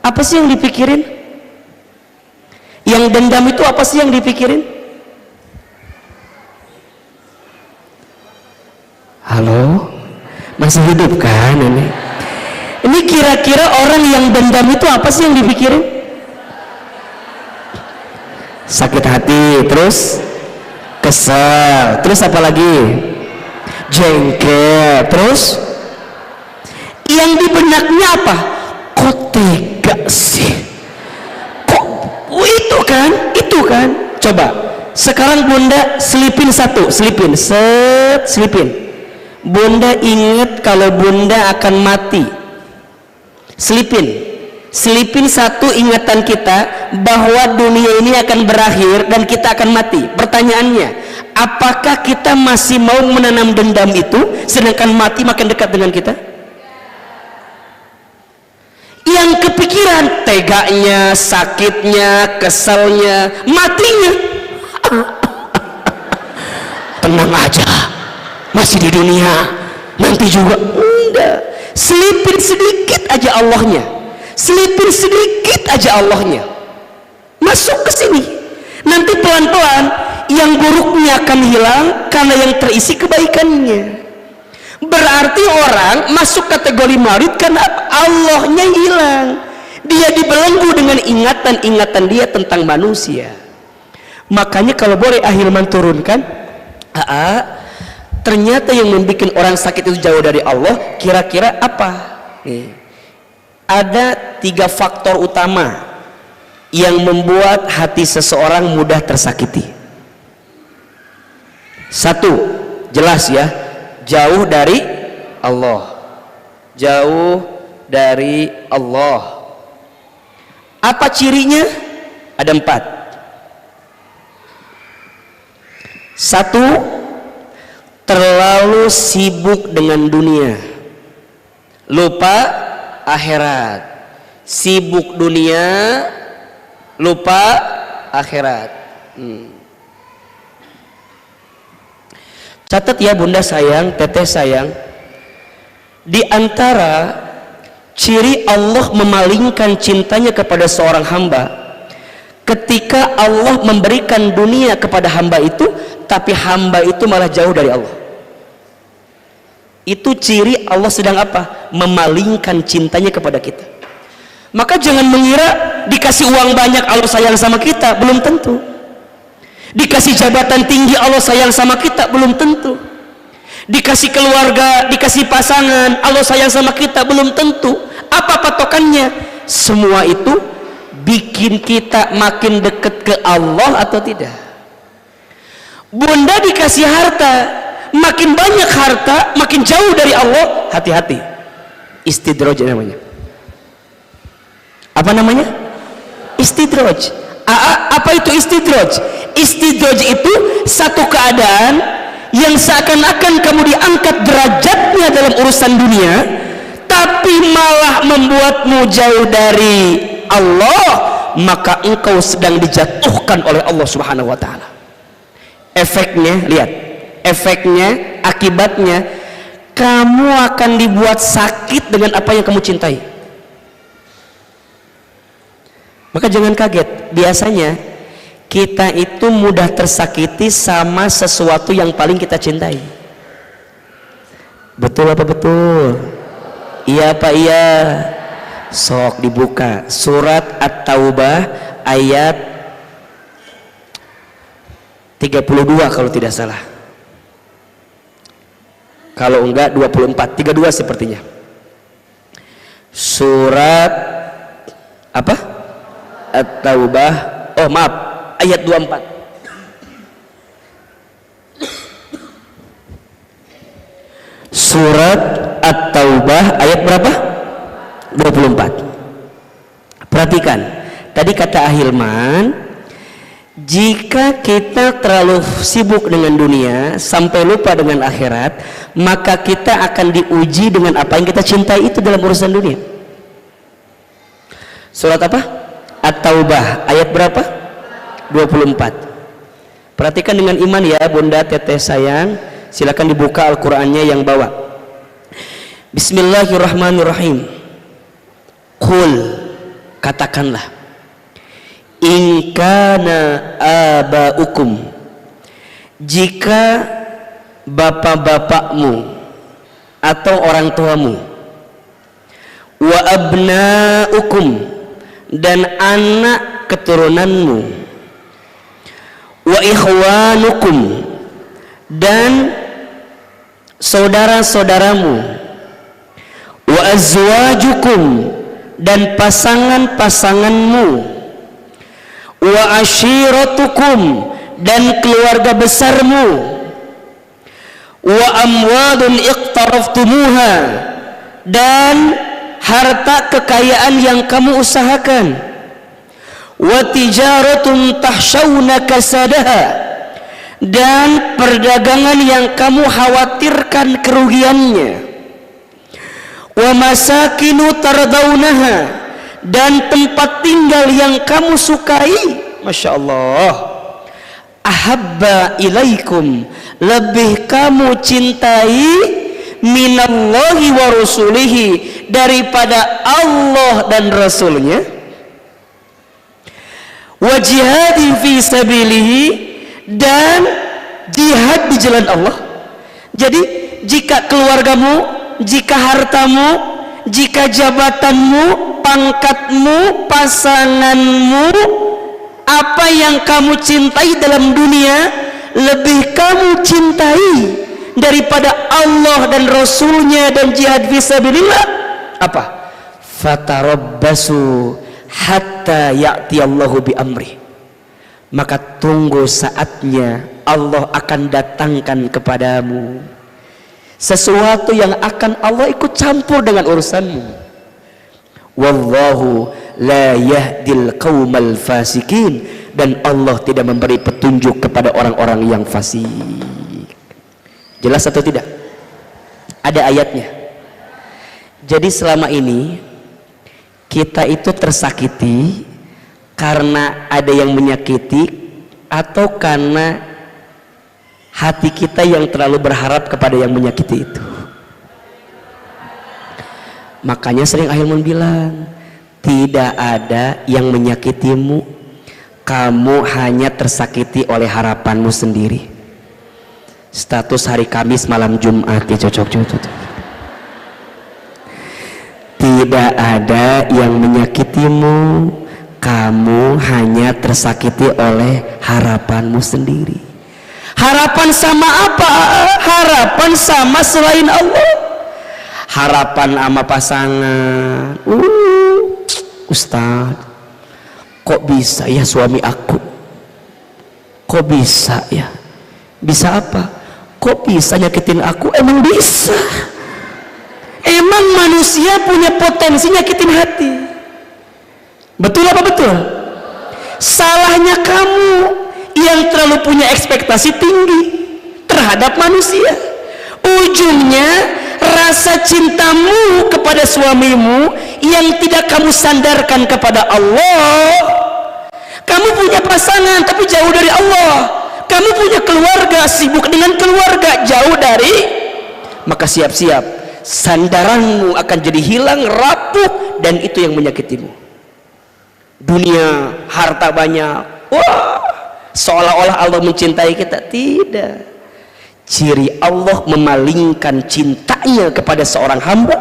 apa sih yang dipikirin? Yang dendam itu apa sih yang dipikirin? Halo, masih hidup kan ini? Ini kira-kira orang yang dendam itu apa sih yang dipikirin? Sakit hati, terus kesel, terus apa lagi? jengkel. Terus yang di benaknya apa? Kok tega sih? Kok itu kan? Coba sekarang Bunda selipin satu, selipin. Bunda ingat kalau Bunda akan mati. Selipin satu ingatan kita bahwa dunia ini akan berakhir dan kita akan mati. Pertanyaannya, apakah kita masih mau menanam dendam itu sedangkan mati makin dekat dengan kita? Yang kepikiran teganya, sakitnya, kesalnya, matinya. Tenang aja, masih di dunia, nanti juga. Enggak, selipin sedikit aja Allahnya, masuk ke sini. Nanti pelan-pelan yang buruknya akan hilang karena yang terisi kebaikannya. Berarti orang masuk kategori marid karena Allahnya hilang. Dia dibelenggu dengan ingatan-ingatan dia tentang manusia. Makanya kalau boleh Ahilman turunkan, ternyata yang membuat orang sakit itu jauh dari Allah kira-kira apa? Ada 3 faktor utama yang membuat hati seseorang mudah tersakiti. 1, jelas ya, jauh dari Allah. Apa cirinya? Ada 4. 1, terlalu sibuk dengan dunia, lupa akhirat. Sibuk dunia, lupa akhirat. Catat ya Bunda sayang, Teteh sayang, di antara ciri Allah memalingkan cintanya kepada seorang hamba, ketika Allah memberikan dunia kepada hamba itu, tapi hamba itu malah jauh dari Allah. Itu ciri Allah sedang apa? Memalingkan cintanya kepada kita. Maka jangan mengira dikasih uang banyak Allah sayang sama kita, belum tentu. Dikasih jabatan tinggi Allah sayang sama kita, belum tentu. Dikasih keluarga, dikasih pasangan Allah sayang sama kita, belum tentu. Apa patokannya? Semua itu bikin kita makin dekat ke Allah atau tidak? Bunda dikasih harta, makin banyak harta, makin jauh dari Allah. Hati-hati, istidraj namanya. Apa namanya? Istidraj. Apa itu istidraj? Istidraj itu satu keadaan yang seakan-akan kamu diangkat derajatnya dalam urusan dunia, tapi malah membuatmu jauh dari Allah, maka engkau sedang dijatuhkan oleh Allah Subhanahu wa taala. Efeknya, lihat. Efeknya, akibatnya, kamu akan dibuat sakit dengan apa yang kamu cintai. Maka jangan kaget, biasanya kita itu mudah tersakiti sama sesuatu yang paling kita cintai. Betul apa betul? Iya apa iya? Sok dibuka surat At-Taubah ayat 32 kalau tidak salah. Kalau enggak 24, 32 sepertinya. Surat apa? At-Taubah, oh maaf, ayat 24. Surat At-Taubah ayat berapa? 24. Perhatikan, tadi kata Ahilman, jika kita terlalu sibuk dengan dunia sampai lupa dengan akhirat, maka kita akan diuji dengan apa yang kita cintai itu dalam urusan dunia. Surat apa? At-Taubah ayat berapa? 24. Perhatikan dengan iman ya Bunda Teteh sayang. Silakan dibuka Al-Qur'annya yang bawa. Bismillahirrahmanirrahim. Qul, katakanlah, in kana abaukum, jika bapak-bapakmu atau orang tuamu, wa abnaukum, dan anak keturunanmu, wa ikhwanukum, dan saudara-saudaramu, wa azwajukum, dan pasangan-pasanganmu, wa ashiratukum, dan keluarga besarmu, wa amwadun iqtaraftumuha, dan harta kekayaan yang kamu usahakan, wa tijaratun tahshawna kasadaha, dan perdagangan yang kamu khawatirkan kerugiannya, wa masakinu tardaunaha, dan tempat tinggal yang kamu sukai, Masya Allah, ahabba ilaikum, lebih kamu cintai, minallahi wa rasulihi, daripada Allah dan Rasulnya, wa jihadin fi sabilihi, dan jihad di jalan Allah. Jadi jika keluargamu, jika hartamu, jika jabatanmu, pangkatmu, pasanganmu, apa yang kamu cintai dalam dunia, lebih kamu cintai daripada Allah dan Rasulnya dan jihad fisabilillah, apa? Fatarabbasu hatta ya'tiyallahu bi amri, maka tunggu saatnya Allah akan datangkan kepadamu sesuatu yang akan Allah ikut campur dengan urusanmu. Wallahu la yahdil qaumal fasikin, dan Allah tidak memberi petunjuk kepada orang-orang yang fasik. Jelas atau tidak? Ada ayatnya. Jadi selama ini kita itu tersakiti karena ada yang menyakiti, atau karena hati kita yang terlalu berharap kepada yang menyakiti itu. Makanya sering Ahilman bilang, tidak ada yang menyakitimu, kamu hanya tersakiti oleh harapanmu sendiri. Status hari Kamis malam Jumat ya, cocok. Tidak ada yang menyakitimu, kamu hanya tersakiti oleh harapanmu sendiri. Harapan sama apa? Harapan sama selain Allah. Harapan sama pasangan. Ustaz, kok bisa ya suami aku? Kok bisa ya? Bisa apa? Kok bisa nyakitin aku? Emang bisa. Emang manusia punya potensi nyakitin hati. Betul apa betul? Salahnya kamu yang terlalu punya ekspektasi tinggi terhadap manusia. Ujungnya rasa cintamu kepada suamimu yang tidak kamu sandarkan kepada Allah. Kamu punya pasangan tapi jauh dari Allah. Kamu punya keluarga, sibuk dengan keluarga, jauh dari, maka siap-siap sandaranmu akan jadi hilang, rapuh, dan itu yang menyakitimu. Dunia, harta banyak, wah, seolah-olah Allah mencintai kita. Tidak. Ciri Allah memalingkan cintanya kepada seorang hamba,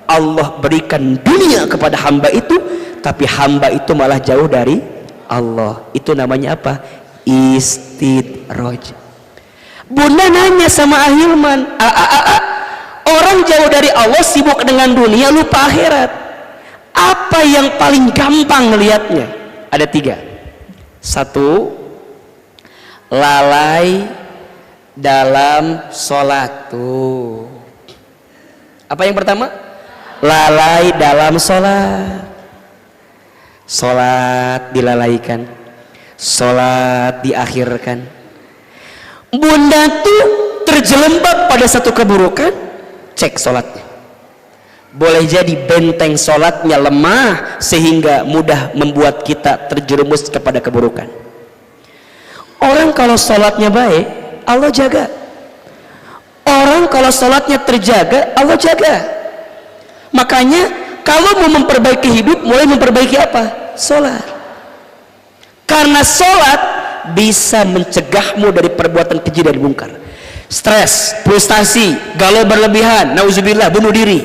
Allah berikan dunia kepada hamba itu, tapi hamba itu malah jauh dari Allah. Itu namanya apa? Istidraj. Bunda nanya sama Ahilman, orang jauh dari Allah, sibuk dengan dunia, lupa akhirat. Apa yang paling gampang melihatnya? Ada 3. 1, lalai dalam sholat. Tuh. Apa yang pertama? Lalai dalam sholat. Sholat dilalaikan, sholat diakhirkan. Bunda tuh terjelembab pada satu keburukan, cek sholatnya. Boleh jadi benteng sholatnya lemah sehingga mudah membuat kita terjerumus kepada keburukan. Orang kalau sholatnya baik, Allah jaga. Orang kalau sholatnya terjaga, Allah jaga. Makanya kalau mau memperbaiki hidup, mulai memperbaiki apa? Sholat. Karena sholat bisa mencegahmu dari perbuatan keji dan mungkar. Stres, frustasi, galau berlebihan, nauzubillah, bunuh diri,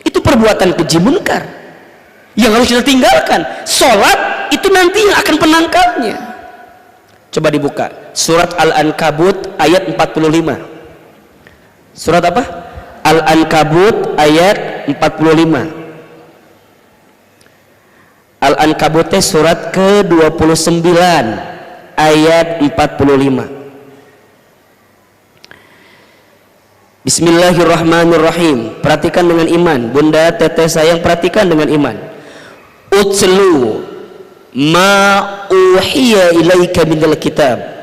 itu perbuatan keji munkar yang harus kita tinggalkan. Sholat itu nanti yang akan penangkalnya. Coba dibuka surat Al-Ankabut ayat 45. Surat apa? Al-Ankabut ayat 45. Al-Ankabut surat ke-29 ayat 45. Bismillahirrahmanirrahim. Perhatikan dengan iman. Bunda, teteh sayang, perhatikan dengan iman. Utlu ma uhiya ilaika minal kitab.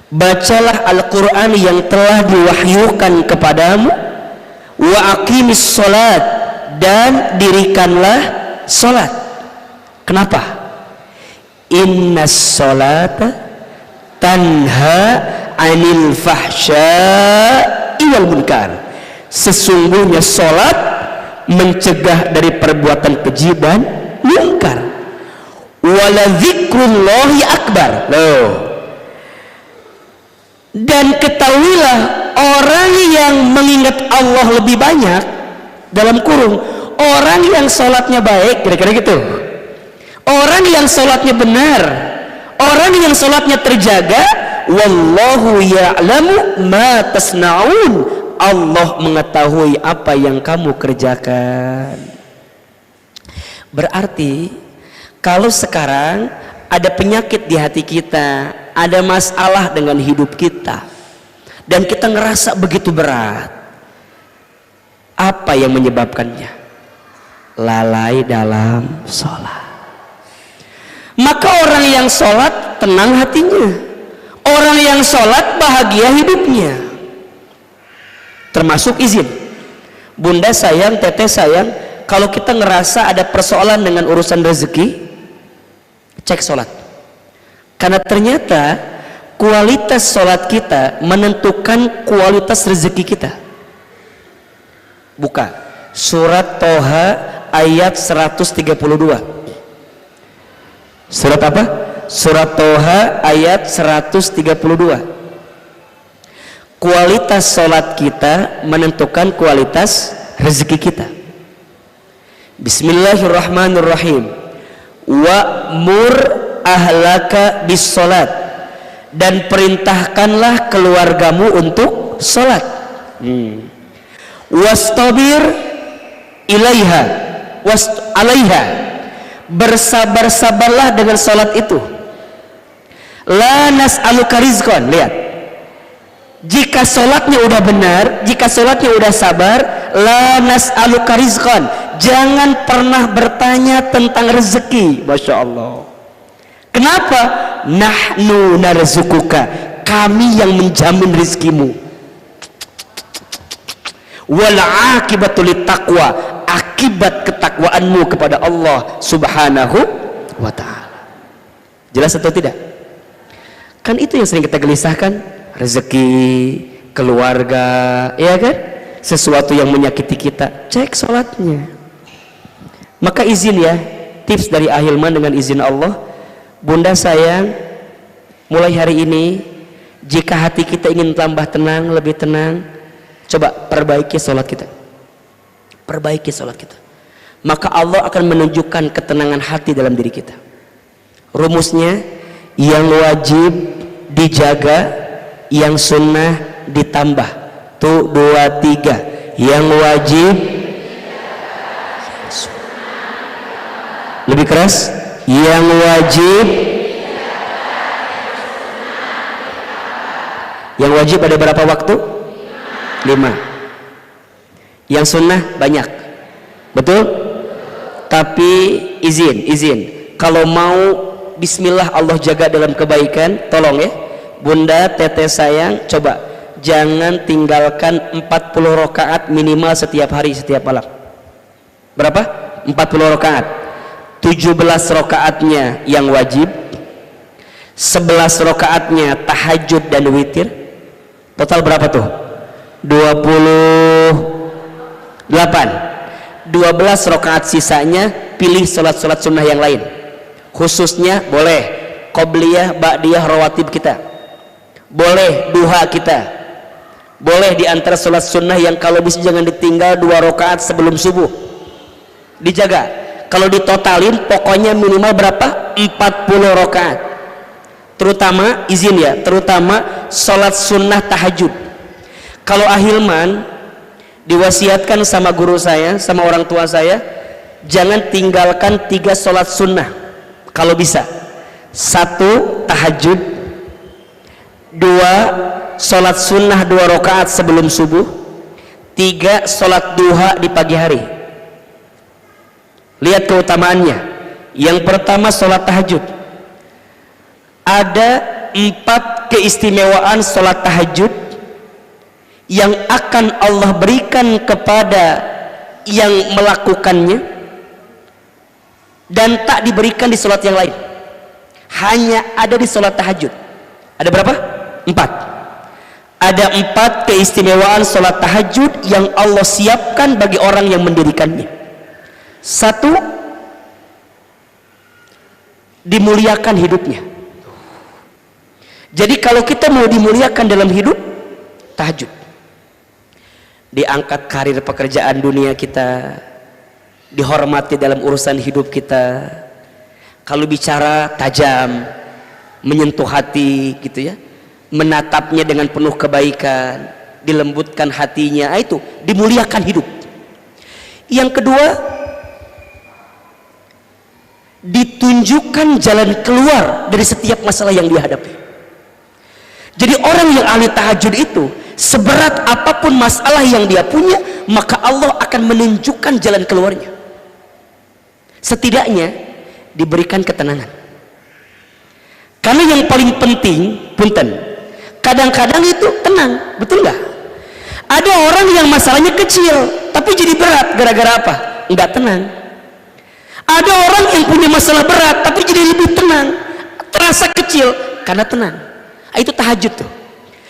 Bacalah Al-Quran yang telah diwahyukan kepadamu. Wa aqimis sholat, dan dirikanlah sholat. Kenapa? Innas sholata tanha anil fahsya'i wal munkar. Sesungguhnya sholat mencegah dari perbuatan keji dan munkar. Wala dzikrullahi akbar. Loh. Dan ketahuilah, orang yang mengingat Allah lebih banyak, dalam kurung orang yang sholatnya baik, kira-kira gitu, orang yang sholatnya benar, orang yang sholatnya terjaga, wallahu ya'lamu ma tasna'un, Allah mengetahui apa yang kamu kerjakan. Berarti kalau sekarang ada penyakit di hati kita, ada masalah dengan hidup kita, dan kita ngerasa begitu berat, apa yang menyebabkannya? Lalai dalam sholat. Maka orang yang sholat tenang hatinya, orang yang sholat bahagia hidupnya. Termasuk izin, bunda sayang, teteh sayang, kalau kita ngerasa ada persoalan dengan urusan rezeki, cek sholat. Karena ternyata kualitas sholat kita menentukan kualitas rezeki kita. Buka surat Toha ayat 132. Surat apa? Surat Toha ayat 132. Kualitas sholat kita menentukan kualitas rezeki kita. Bismillahirrahmanirrahim. Wa'mur ahlaka bis sholat, dan perintahkanlah keluargamu untuk sholat. Wastabir ilaiha alaiha, bersabar-sabarlah dengan sholat itu. La nas'aluka rizqan. Lihat, jika sholatnya udah benar, jika sholatnya udah sabar, la nas'aluka rizqan, jangan pernah bertanya tentang rezeki. Masya Allah. Kenapa? Nahnu narzukuka, kami yang menjamin rizkimu. Wal akibatu littaqwa, akibat ketakwaanmu kepada Allah Subhanahu wa ta'ala. Jelas atau tidak? Kan itu yang sering kita gelisahkan, rezeki, keluarga, ya kan? Sesuatu yang menyakiti kita, cek sholatnya. Maka izin ya, tips dari Ahilman dengan izin Allah, bunda sayang, mulai hari ini, jika hati kita ingin tambah tenang, lebih tenang, coba perbaiki sholat kita. Perbaiki sholat kita. Maka Allah akan menunjukkan ketenangan hati dalam diri kita. Rumusnya, yang wajib dijaga, yang sunnah ditambah. Tuh 2, 3. Yang wajib, lebih keras, yang wajib, yang wajib ada berapa waktu? 5. Yang sunnah banyak, betul? Tapi izin, kalau mau bismillah Allah jaga dalam kebaikan, tolong ya bunda, teteh sayang, coba jangan tinggalkan 40 rakaat minimal setiap hari, setiap malam. Berapa? 40 rakaat. 17 rakaatnya yang wajib, 11 rakaatnya tahajud dan witir. Total berapa tuh? 28. 12 rakaat sisanya pilih sholat-sholat sunnah yang lain. Khususnya boleh qobliyah, ba'diyah, rawatib kita, boleh duha kita, boleh diantara sholat sunnah yang kalau bisa jangan ditinggal 2 rakaat sebelum subuh, dijaga. Kalau ditotalin pokoknya minimal berapa? 40 rakaat. Terutama izin ya, terutama sholat sunnah tahajud. Kalau Ahilman diwasiatkan sama guru saya, sama orang tua saya, jangan tinggalkan 3 sholat sunnah kalau bisa. 1 tahajud, 2 sholat sunnah 2 rakaat sebelum subuh, 3 sholat duha di pagi hari. Lihat keutamaannya. Yang pertama sholat tahajud. Ada 4 keistimewaan sholat tahajud yang akan Allah berikan kepada yang melakukannya dan tak diberikan di sholat yang lain. Hanya ada di sholat tahajud. Ada berapa? 4. Ada 4 keistimewaan sholat tahajud yang Allah siapkan bagi orang yang mendirikannya. 1, dimuliakan hidupnya. Jadi kalau kita mau dimuliakan dalam hidup, tahajud. Diangkat karir pekerjaan dunia kita, dihormati dalam urusan hidup kita. Kalau bicara tajam, menyentuh hati gitu ya, menatapnya dengan penuh kebaikan, dilembutkan hatinya, itu dimuliakan hidup. Yang kedua, ditunjukkan jalan keluar dari setiap masalah yang dihadapi. Jadi orang yang ahli tahajud itu, seberat apapun masalah yang dia punya, maka Allah akan menunjukkan jalan keluarnya. Setidaknya diberikan ketenangan. Karena yang paling penting, punten, kadang-kadang itu tenang, betul nggak? Ada orang yang masalahnya kecil tapi jadi berat gara-gara apa? Nggak tenang. Ada orang yang punya masalah berat tapi jadi lebih tenang, terasa kecil karena tenang. Itu tahajud tuh.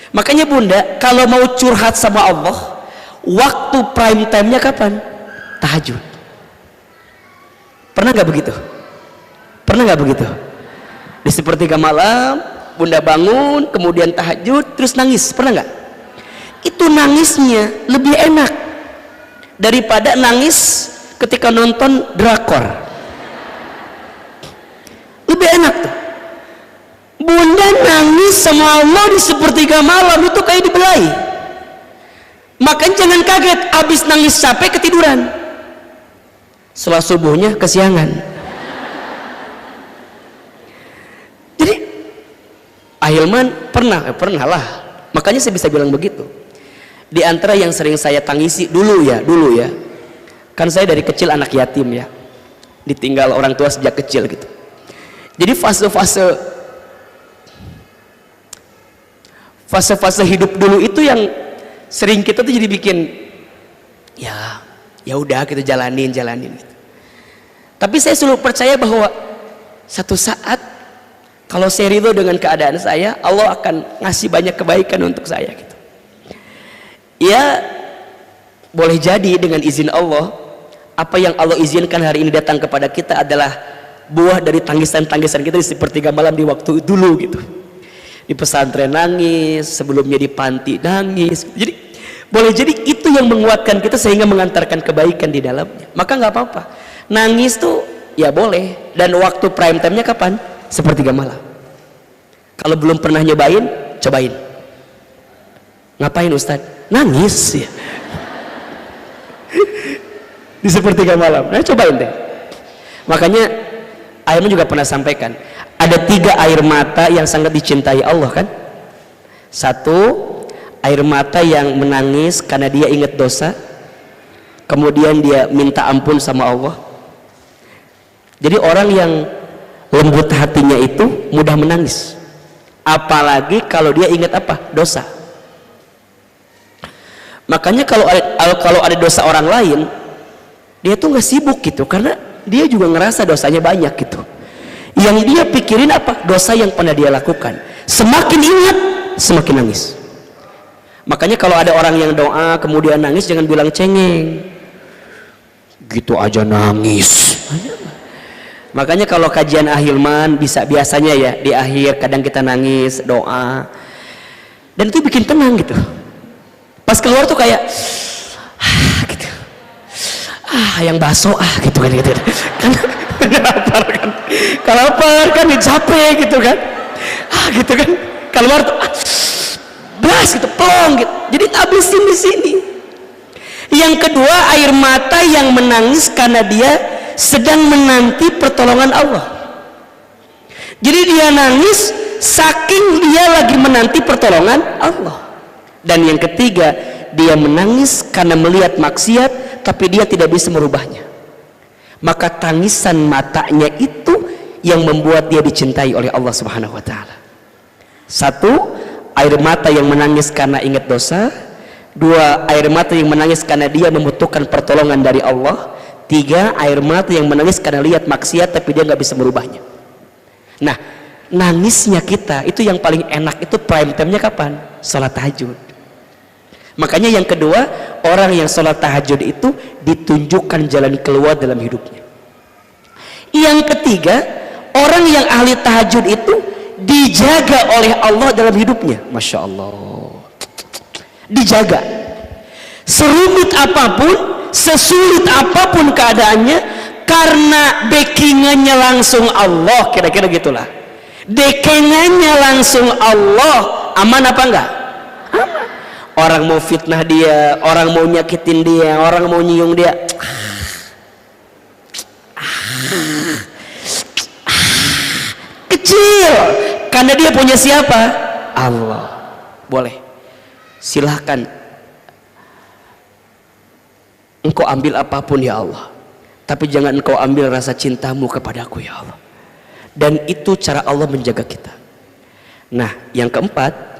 Makanya bunda, kalau mau curhat sama Allah, waktu prime time-nya kapan? Tahajud. Pernah nggak begitu? Pernah nggak begitu? Di sepertiga malam, bunda bangun, kemudian tahajud, terus nangis. Pernah nggak? Itu nangisnya lebih enak daripada nangis ketika nonton drakor. Lebih enak tuh. Bunda nangis sama Allah di sepertiga malam itu kayak dibelai. Makanya jangan kaget habis nangis capek ketiduran. Setelah subuhnya kesiangan. Jadi Ahilman pernah lah. Makanya saya bisa bilang begitu. Di antara yang sering saya tangisi dulu ya. Kan saya dari kecil anak yatim ya. Ditinggal orang tua sejak kecil gitu. Jadi fase-fase hidup dulu itu yang sering kita tuh jadi bikin ya udah kita jalanin gitu. Tapi saya selalu percaya bahwa satu saat kalau saya ridho dengan keadaan saya, Allah akan ngasih banyak kebaikan untuk saya gitu. Ya boleh jadi dengan izin Allah, apa yang Allah izinkan hari ini datang kepada kita adalah buah dari tangisan-tangisan kita di sepertiga malam di waktu dulu gitu. Di pesantren nangis, sebelumnya di panti nangis. Jadi boleh jadi itu yang menguatkan kita sehingga mengantarkan kebaikan di dalamnya. Maka nggak apa-apa. Nangis tuh ya boleh. Dan waktu prime time-nya kapan? Sepertiga malam. Kalau belum pernah nyobain, cobain. Ngapain Ustaz? Nangis ya. Di sepertiga malam. Nah cobain deh. Makanya Ayman juga pernah sampaikan, ada 3 air mata yang sangat dicintai Allah kan. 1, air mata yang menangis karena dia ingat dosa, kemudian dia minta ampun sama Allah. Jadi orang yang lembut hatinya itu mudah menangis, apalagi kalau dia ingat apa? Dosa. Makanya kalau ada dosa orang lain, dia tuh nggak sibuk gitu, karena dia juga ngerasa dosanya banyak gitu. Yang dia pikirin apa? Dosa yang pernah dia lakukan. Semakin ingat, semakin nangis. Makanya kalau ada orang yang doa kemudian nangis, jangan bilang cengeng. Gitu aja nangis. Makanya kalau kajian Ahilman biasanya ya di akhir kadang kita nangis, doa. Dan itu bikin tenang gitu. Pas keluar tuh kayak gitu. Yang bakso gitu kan gitu. Kan lapar kan. Kalau lapar kan capek gitu kan. Gitu kan. Keluar tuh blas gitu, plong gitu. Jadi miskin di sini. Yang kedua, air mata yang menangis karena dia sedang menanti pertolongan Allah. Jadi dia nangis saking dia lagi menanti pertolongan Allah. Dan yang ketiga, dia menangis karena melihat maksiat tapi dia tidak bisa merubahnya. Maka tangisan matanya itu yang membuat dia dicintai oleh Allah Subhanahu wa taala. Satu, air mata yang menangis karena ingat dosa. Dua, air mata yang menangis karena dia membutuhkan pertolongan dari Allah. Tiga, air mata yang menangis karena lihat maksiat tapi dia nggak bisa merubahnya. Nah, nangisnya kita itu yang paling enak itu prime time-nya kapan? Salat tahajud. Makanya yang kedua, orang yang salat tahajud itu ditunjukkan jalan keluar dalam hidupnya. Yang ketiga, orang yang ahli tahajud itu dijaga oleh Allah dalam hidupnya. Masya Allah, dijaga. Serumit apapun, sesulit apapun keadaannya, karena backingannya langsung Allah. Kira-kira gitulah, backingannya langsung Allah. Aman apa enggak? Aman. Orang mau fitnah dia, orang mau nyakitin dia, orang mau nyiung dia, kecil, karena dia punya siapa? Allah. Boleh, silahkan engkau ambil apapun ya Allah, tapi jangan engkau ambil rasa cintamu kepadaku ya Allah. Dan itu cara Allah menjaga kita. Nah, yang keempat,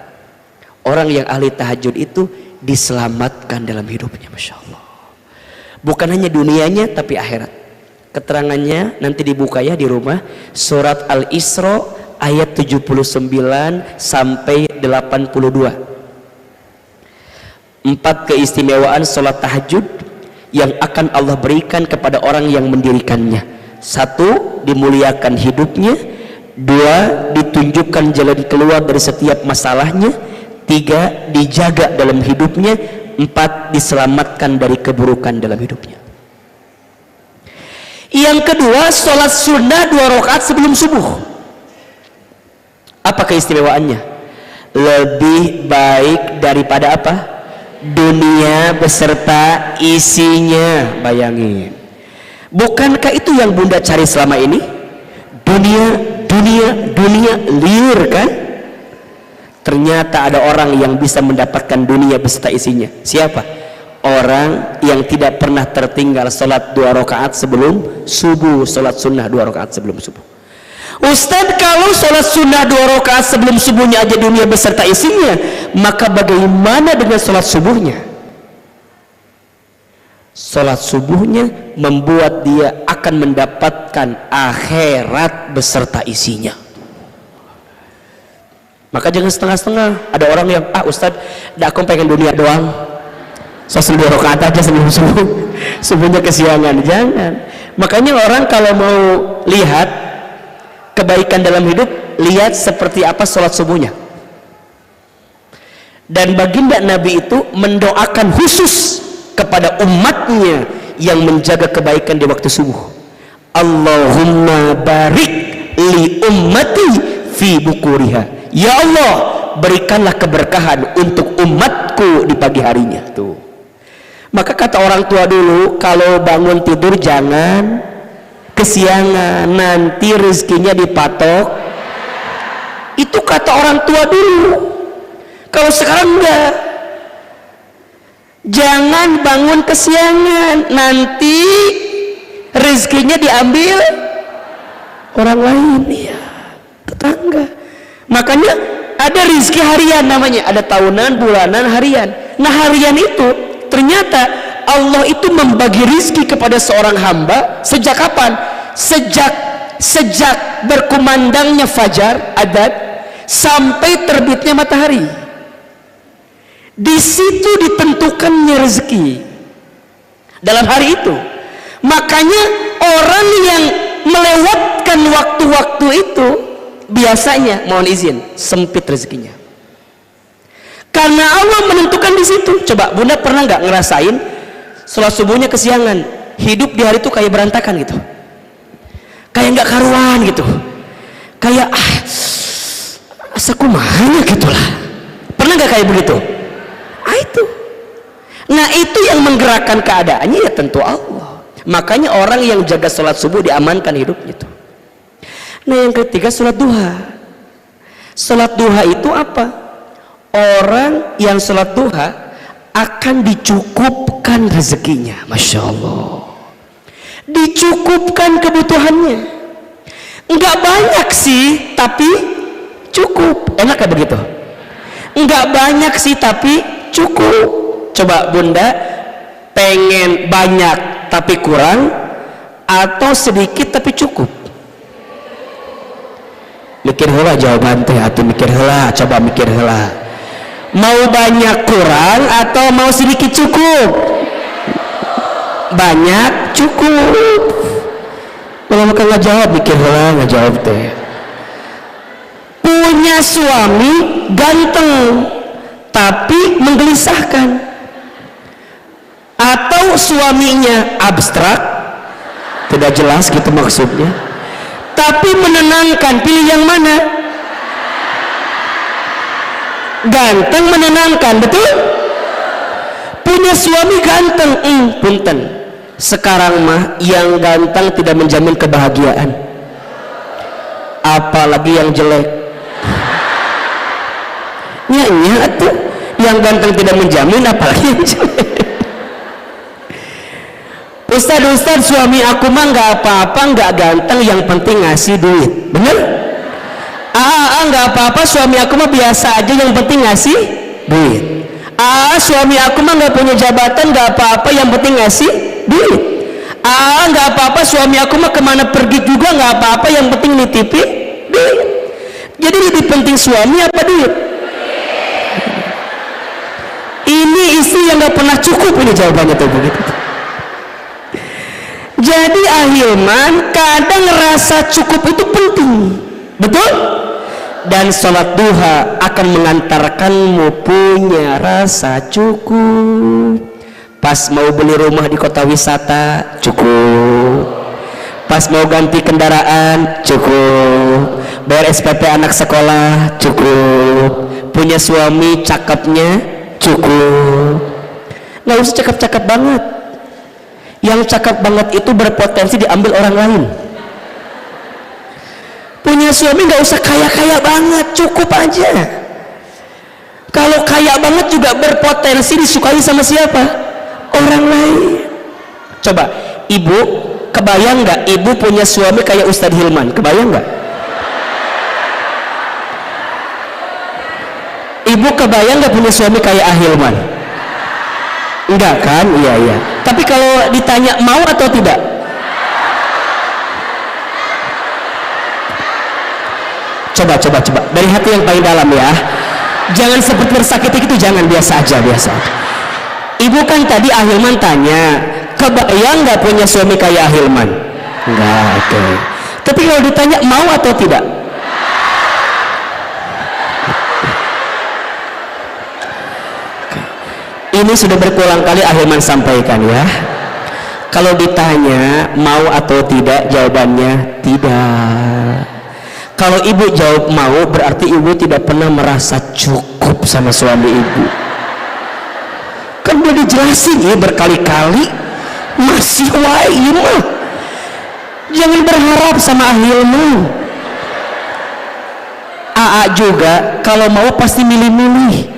orang yang ahli tahajud itu diselamatkan dalam hidupnya. Masya Allah. Bukan hanya dunianya tapi akhirat. Keterangannya nanti dibuka ya di rumah, surat Al-Isra ayat 79 sampai 82. 4 keistimewaan sholat tahajud yang akan Allah berikan kepada orang yang mendirikannya. 1, dimuliakan hidupnya. 2, ditunjukkan jalan keluar dari setiap masalahnya. 3, dijaga dalam hidupnya. 4, diselamatkan dari keburukan dalam hidupnya. Yang kedua, sholat sunnah 2 rakaat sebelum subuh. Apa keistimewaannya? Lebih baik daripada apa? Dunia beserta isinya. Bayangin, bukankah itu yang Bunda cari selama ini? Dunia liur kan? Ternyata ada orang yang bisa mendapatkan dunia beserta isinya. Siapa? Orang yang tidak pernah tertinggal sholat 2 rakaat sebelum subuh. Sholat sunnah 2 rakaat sebelum subuh. Ustadz, kalau sholat sunnah 2 rakaat sebelum subuhnya aja dunia beserta isinya, maka bagaimana dengan sholat subuhnya? Sholat subuhnya membuat dia akan mendapatkan akhirat beserta isinya. Maka jangan setengah-setengah. Ada orang yang, Ustadz, aku pengen dunia doang, sholat 2 rakaat aja sebelum subuh, subuhnya kesiangan. Jangan. Makanya orang kalau mau lihat kebaikan dalam hidup, lihat seperti apa sholat subuhnya. Dan baginda Nabi itu mendoakan khusus kepada umatnya yang menjaga kebaikan di waktu subuh. Allahumma barik li ummati fi bukuriha. Ya Allah, berikanlah keberkahan untuk umatku di pagi harinya. Tuh. Maka kata orang tua dulu, kalau bangun tidur jangan kesiangan, nanti rezekinya dipatok. Itu kata orang tua dulu. Kalau sekarang enggak. Jangan bangun kesiangan, nanti rezekinya diambil orang lain, ya, tetangga. Makanya ada rezeki harian namanya, ada tahunan, bulanan, harian. Nah, harian itu ternyata Allah itu membagi rezeki kepada seorang hamba sejak kapan? Sejak berkumandangnya fajar, adzan, sampai terbitnya matahari. Di situ ditentukannya rezeki dalam hari itu. Makanya orang yang melewatkan waktu-waktu itu biasanya, mohon izin, sempit rezekinya. Karena Allah menentukan di situ. Coba Bunda pernah nggak ngerasain sholat subuhnya kesiangan, hidup di hari itu kayak berantakan gitu, kayak nggak karuan gitu, kayak asa kumahnya gitulah. Pernah nggak kayak begitu? Itu Nah itu yang menggerakkan keadaannya ya tentu Allah. Makanya orang yang jaga sholat subuh diamankan hidupnya tuh. Nah yang ketiga sholat duha. Sholat duha itu apa? Orang yang sholat duha akan dicukupkan rezekinya. Masya Allah, dicukupkan kebutuhannya. Enggak banyak sih tapi cukup. Enak gak begitu? Enggak banyak sih tapi cukup. Coba bunda, pengen banyak tapi kurang atau sedikit tapi cukup? Mikir heula jawaban teh, atuh mikir heula, coba mikir heula. Mau banyak kurang atau mau sedikit cukup? Banyak cukup. Kalau makan nggak jawab, mikir heula nggak jawab teh. Punya suami ganteng tapi menggelisahkan, atau suaminya abstrak, tidak jelas gitu maksudnya, tapi menenangkan. Pilih yang mana? Ganteng menenangkan, betul? Punya suami ganteng, punten. Sekarang mah yang ganteng tidak menjamin kebahagiaan, apalagi yang jelek. Nya tuh yang ganteng tidak menjamin, apalagi yang jelek. Ustad, suami aku mah nggak apa-apa, nggak ganteng, yang penting ngasih duit. Bener? Nggak apa-apa, suami aku mah biasa aja, yang penting ngasih duit. Suami aku mah nggak punya jabatan, nggak apa-apa, yang penting ngasih duit. Nggak apa-apa, suami aku mah kemana pergi juga nggak apa-apa, yang penting nitipin duit. Jadi lebih penting suami apa duit? Ini istri yang nggak pernah cukup, ini jawabannya tuh begitu. Jadi ahilman, kadang rasa cukup itu penting, betul? Dan sholat duha akan mengantarkanmu punya rasa cukup. Pas mau beli rumah di kota wisata, cukup. Pas mau ganti kendaraan, cukup. Bayar SPP anak sekolah, cukup. Punya suami cakepnya, cukup. Nggak usah cakep-cakep banget. Yang cakep banget itu berpotensi diambil orang lain. Punya suami nggak usah kaya-kaya banget, cukup aja. Kalau kaya banget juga berpotensi disukai sama siapa? Orang lain. Coba ibu, kebayang nggak ibu punya suami kayak Ustadz Hilman? Kebayang nggak? Ibu kebayang nggak punya suami kayak Ahilman? Enggak kan? Iya. Tapi kalau ditanya mau atau tidak? Coba dari hati yang paling dalam ya. Jangan seperti tersakiti itu, jangan, biasa aja. Ibu kan tadi Ahilman tanya, kebayang nggak punya suami kayak Ahilman? Enggak, oke. Tapi kalau ditanya mau atau tidak? Ini sudah berulang kali Ahilman sampaikan ya. Kalau ditanya mau atau tidak, jawabannya tidak. Kalau ibu jawab mau, berarti ibu tidak pernah merasa cukup sama suami ibu. Kan udah dijelasin ya berkali-kali, masih wae mah. Jangan berharap sama Ahilman. AA juga kalau mau pasti milih-milih.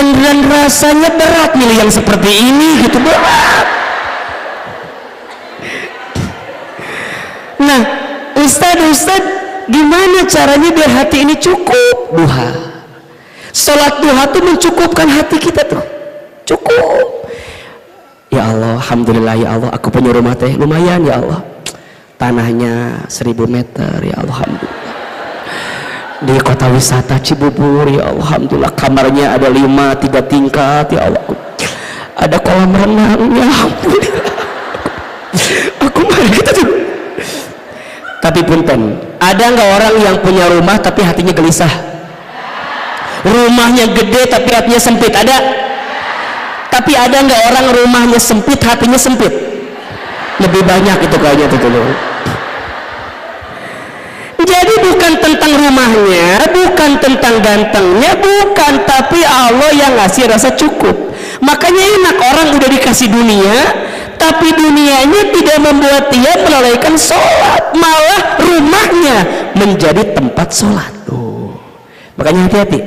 Dan rasanya berat milih yang seperti ini gitu, berat. Nah, Ustadz, gimana caranya biar hati ini cukup? Duha. Sholat duha tuh mencukupkan hati kita tuh, cukup. Ya Allah, alhamdulillah ya Allah, aku punya rumah teh lumayan ya Allah, tanahnya 1000 meter ya Allah, alhamdulillah. Di kota wisata Cibubur ya Allah, alhamdulillah, kamarnya ada 3 tingkat ya Allah, ada kolam renang ya alhamdulillah. Aku mari kita tuh. Tapi punten, ada nggak orang yang punya rumah tapi hatinya gelisah? Rumahnya gede tapi hatinya sempit, ada? Tapi ada nggak orang rumahnya sempit hatinya sempit? Lebih banyak itu kayaknya tuh. Jadi bukan tentang rumahnya, bukan tentang gantengnya, bukan, tapi Allah yang ngasih rasa cukup. Makanya enak orang udah dikasih dunia, tapi dunianya tidak membuat dia melalaikan sholat, malah rumahnya menjadi tempat sholat. Makanya hati-hati.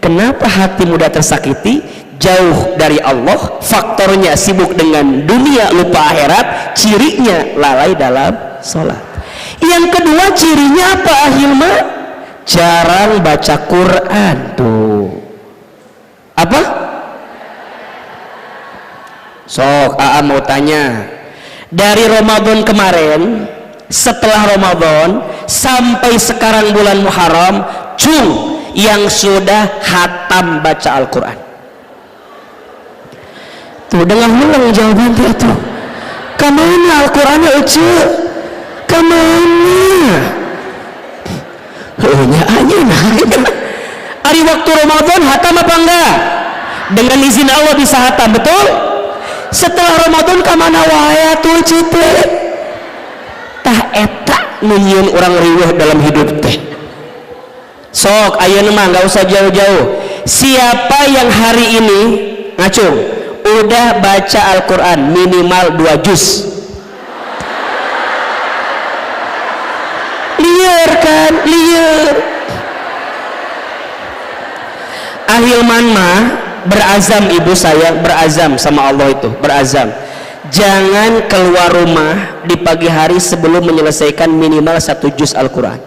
Kenapa hati mudah tersakiti? Jauh dari Allah, faktornya sibuk dengan dunia, lupa akhirat, cirinya lalai dalam sholat. Yang kedua cirinya apa Ahilman? Jarang baca Quran. Tuh apa? Sok Aa mau tanya, dari Ramadan kemarin, setelah Ramadan sampai sekarang bulan Muharram, cung yang sudah hatam baca Al-Quran. Tuh dengar ulang jawaban dia tuh. Kemana Al-Qurannya ucu? Kemana? Nya aja hari waktu Ramadan hatam apa enggak? Dengan izin Allah bisa hatam, betul? Setelah Ramadan kemana wae tuh cite? Tah eta nunyiun orang riweuh dalam hidup teh. Sok ayeuna mah enggak usah jauh-jauh. Siapa yang hari ini ngacung udah baca Al-Quran minimal 2 juz? Liar kan, liar. Ahilman mah berazam, ibu saya berazam sama Allah itu, berazam jangan keluar rumah di pagi hari sebelum menyelesaikan minimal 1 juz Al-Quran.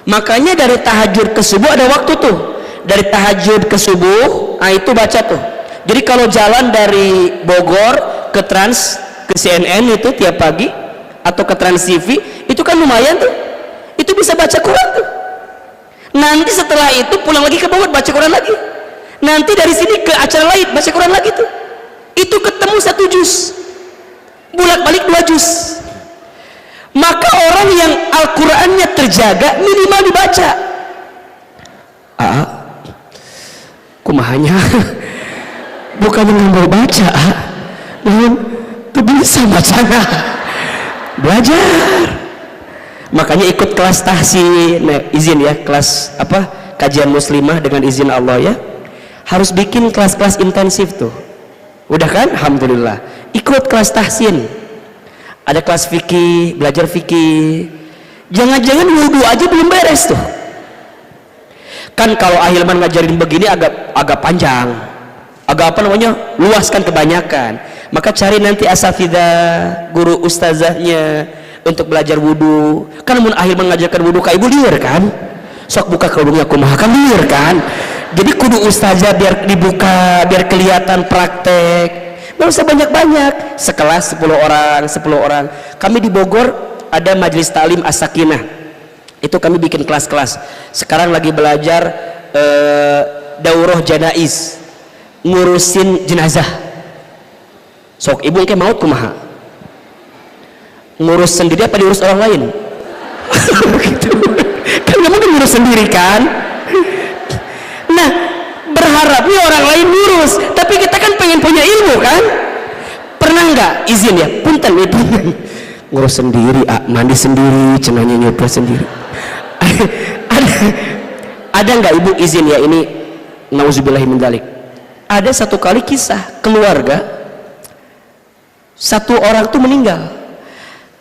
Makanya dari tahajud ke subuh ada waktu tuh, dari tahajud ke subuh, nah itu baca tuh. Jadi kalau jalan dari Bogor ke CNN itu tiap pagi, atau ke Trans TV, itu kan lumayan tuh, itu bisa baca Quran tuh. Nanti setelah itu pulang lagi ke Bogor baca Quran lagi, nanti dari sini ke acara lain baca Quran lagi tuh, itu ketemu 1 juz, bolak-balik 2 juz. Maka orang yang Al-Qurannya terjaga minimal dibaca. Kumahanya bukan mau baca, namun tuh bisa bacanya, belajar. Makanya ikut kelas tahsin, izin ya, kelas apa, kajian muslimah dengan izin Allah ya, harus bikin kelas-kelas intensif tuh. Udah kan? Alhamdulillah. Ikut kelas tahsin, ada kelas fikih, belajar fikih. Jangan-jangan wudhu aja belum beres tuh. Kan kalau Ahilman ngajarin begini agak panjang, agak apa namanya, luas kan kebanyakan. Maka cari nanti asatidzah, guru ustazahnya untuk belajar wudhu. Kan mun Ahilman ngajarkan wudhu ka ibu liur kan, sok buka kerudungnya kumaha kan liur kan. Jadi kudu ustazah biar dibuka, biar kelihatan praktek. Nggak usah banyak-banyak, sekelas 10 orang. Kami di Bogor ada majelis taklim As-Sakinah, itu kami bikin kelas-kelas. Sekarang lagi belajar daurah janaiz, ngurusin jenazah. Sok ibu yang maut kumaha, ngurus sendiri apa diurus orang lain? Gitu kan, nggak mungkin ngurus sendiri kan. Nah, berharapnya orang lain ngurus, tapi kita kan pengen punya ilmu kan. Pernah nggak izin ya, punten nih, punten ngurus sendiri, mandi sendiri, cenanya nyoba sendiri. ada nggak ibu izin ya, ini nauzubillahi min dzalik. Ada satu kali kisah keluarga, satu orang tuh meninggal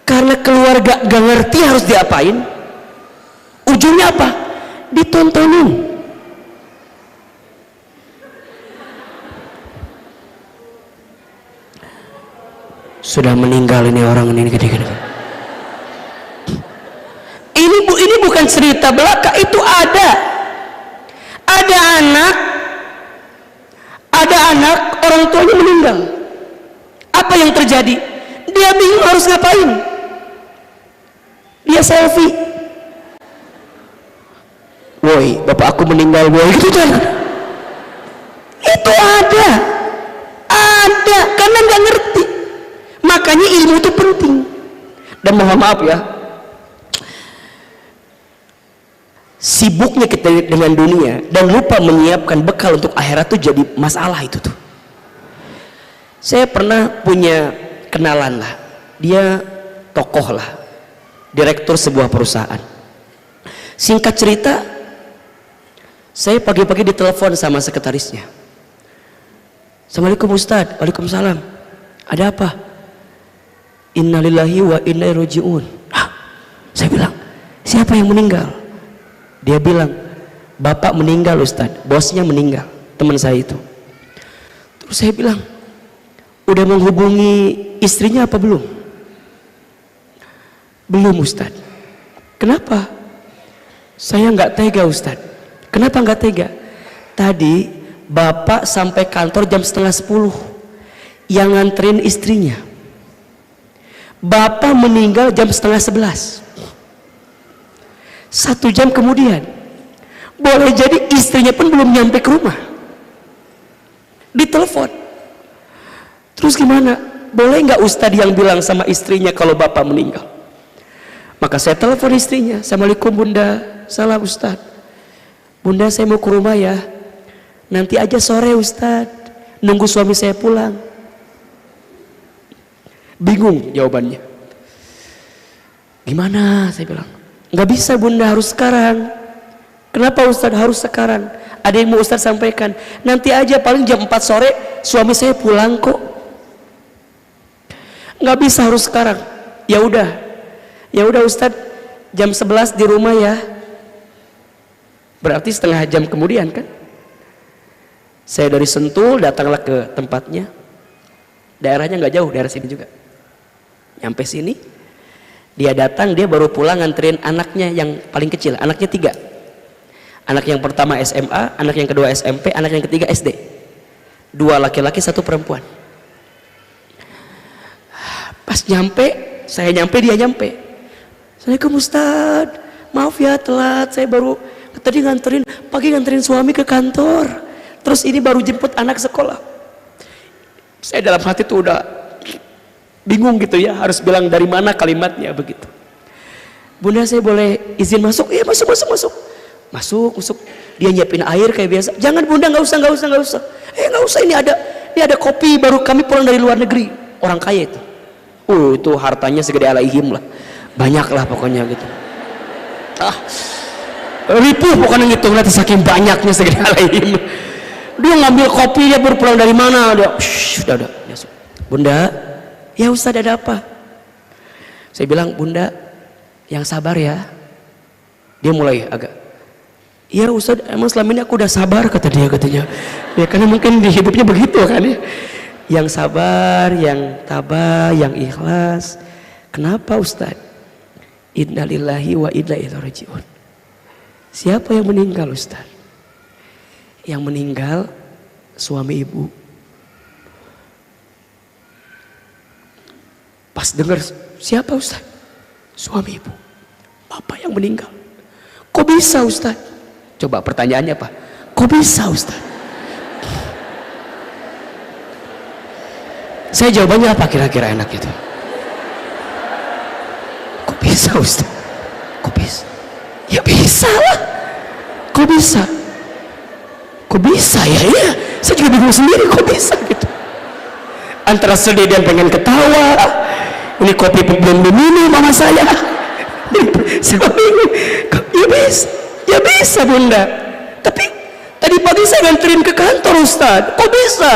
karena keluarga gak ngerti harus diapain. Ujungnya apa? Ditontonin. Sudah meninggal ini orang ini gede-gede. Ini bukan cerita belaka, itu ada anak orang tuanya meninggal. Apa yang terjadi? Dia bingung harus ngapain. Dia selfie. Woi, bapak aku meninggal, woi, gitu jangan. Itu ada karena nggak ngerti. Makanya ilmu itu penting. Dan mohon maaf ya, sibuknya kita dengan dunia dan lupa menyiapkan bekal untuk akhirat itu jadi masalah itu tuh. Saya pernah punya kenalan lah, dia tokoh lah, direktur sebuah perusahaan. Singkat cerita, saya pagi-pagi ditelepon sama sekretarisnya. Assalamualaikum Ustadz. Waalaikumsalam. Ada apa? Innalillahi wa inna ilaihi raji'un. Saya bilang, siapa yang meninggal? Dia bilang, bapak meninggal Ustadz, bosnya meninggal, teman saya itu. Terus saya bilang, udah menghubungi istrinya apa belum? Belum Ustadz. Kenapa? Saya nggak tega Ustadz. Kenapa nggak tega? Tadi bapak sampai kantor jam 9:30, yang nganterin istrinya. Bapak meninggal jam 10:30. 1 jam kemudian, boleh jadi istrinya pun belum nyampe ke rumah. Ditelepon. Terus gimana? Boleh nggak Ustadz yang bilang sama istrinya kalau bapak meninggal? Maka saya telepon istrinya. Assalamualaikum Bunda. Salam Ustadz. Bunda, saya mau ke rumah ya. Nanti aja sore Ustadz. Nunggu suami saya pulang. Bingung jawabannya. Gimana? Saya bilang. Nggak bisa Bunda, harus sekarang. Kenapa Ustadz harus sekarang? Ada yang mau Ustadz sampaikan. Nanti aja, paling jam 4 sore suami saya pulang kok. Nggak bisa, harus sekarang. Ya udah Ustadz, jam 11 di rumah ya. Berarti setengah jam kemudian kan. Saya dari Sentul datanglah ke tempatnya. Daerahnya nggak jauh, daerah sini juga. Nyampe sini, dia datang, dia baru pulang nganterin anaknya yang paling kecil. Anaknya 3. Anak yang pertama SMA, anak yang kedua SMP, anak yang ketiga SD. 2 laki-laki, 1 perempuan. Pas nyampe, saya nyampe, dia nyampe. Assalamualaikum Ustadz, maaf ya telat, saya baru tadi nganterin suami ke kantor, terus ini baru jemput anak sekolah. Saya dalam hati tuh udah bingung gitu ya, harus bilang dari mana kalimatnya begitu. Bunda, saya boleh izin masuk? Iya, masuk. Dia nyiapin air kayak biasa. Jangan Bunda, nggak usah. Nggak usah, ini ada kopi, baru kami pulang dari luar negeri. Orang kaya itu. Itu hartanya segede alaihim lah, banyak lah pokoknya gitu. Ripuh pokoknya gitu, nanti saking banyaknya segede alaihim. Dia ngambil kopi, dia baru pulang dari mana? Dia udah. Bunda, ya Ustadz, ada apa? Saya bilang, Bunda yang sabar ya. Dia mulai agak, iya Ustadz, emang selama ini aku udah sabar, katanya. Ya karena mungkin di hidupnya begitu kan ya. Yang sabar, yang tabah, yang ikhlas. Kenapa Ustadz? Innalillahi wa inna ilaihi raji'un. Siapa yang meninggal Ustadz? Yang meninggal suami ibu. Pas dengar, siapa Ustadz? Suami ibu. Bapak yang meninggal. Kok bisa Ustadz? Coba pertanyaannya apa? Kok bisa Ustadz? Saya jawabannya apa kira-kira enak gitu? Kok bisa Ustadz? Kok bisa? Ya bisa lah. Kok bisa? Kok bisa ya? Iya, saya juga bingung sendiri kok bisa gitu. Antara sedih dan pengen ketawa. Ini kopi belum diminum mama saya. Saya bingung. Ya bisa Bunda. Tapi tadi pagi saya nganterin ke kantor Ustadz. Kok bisa?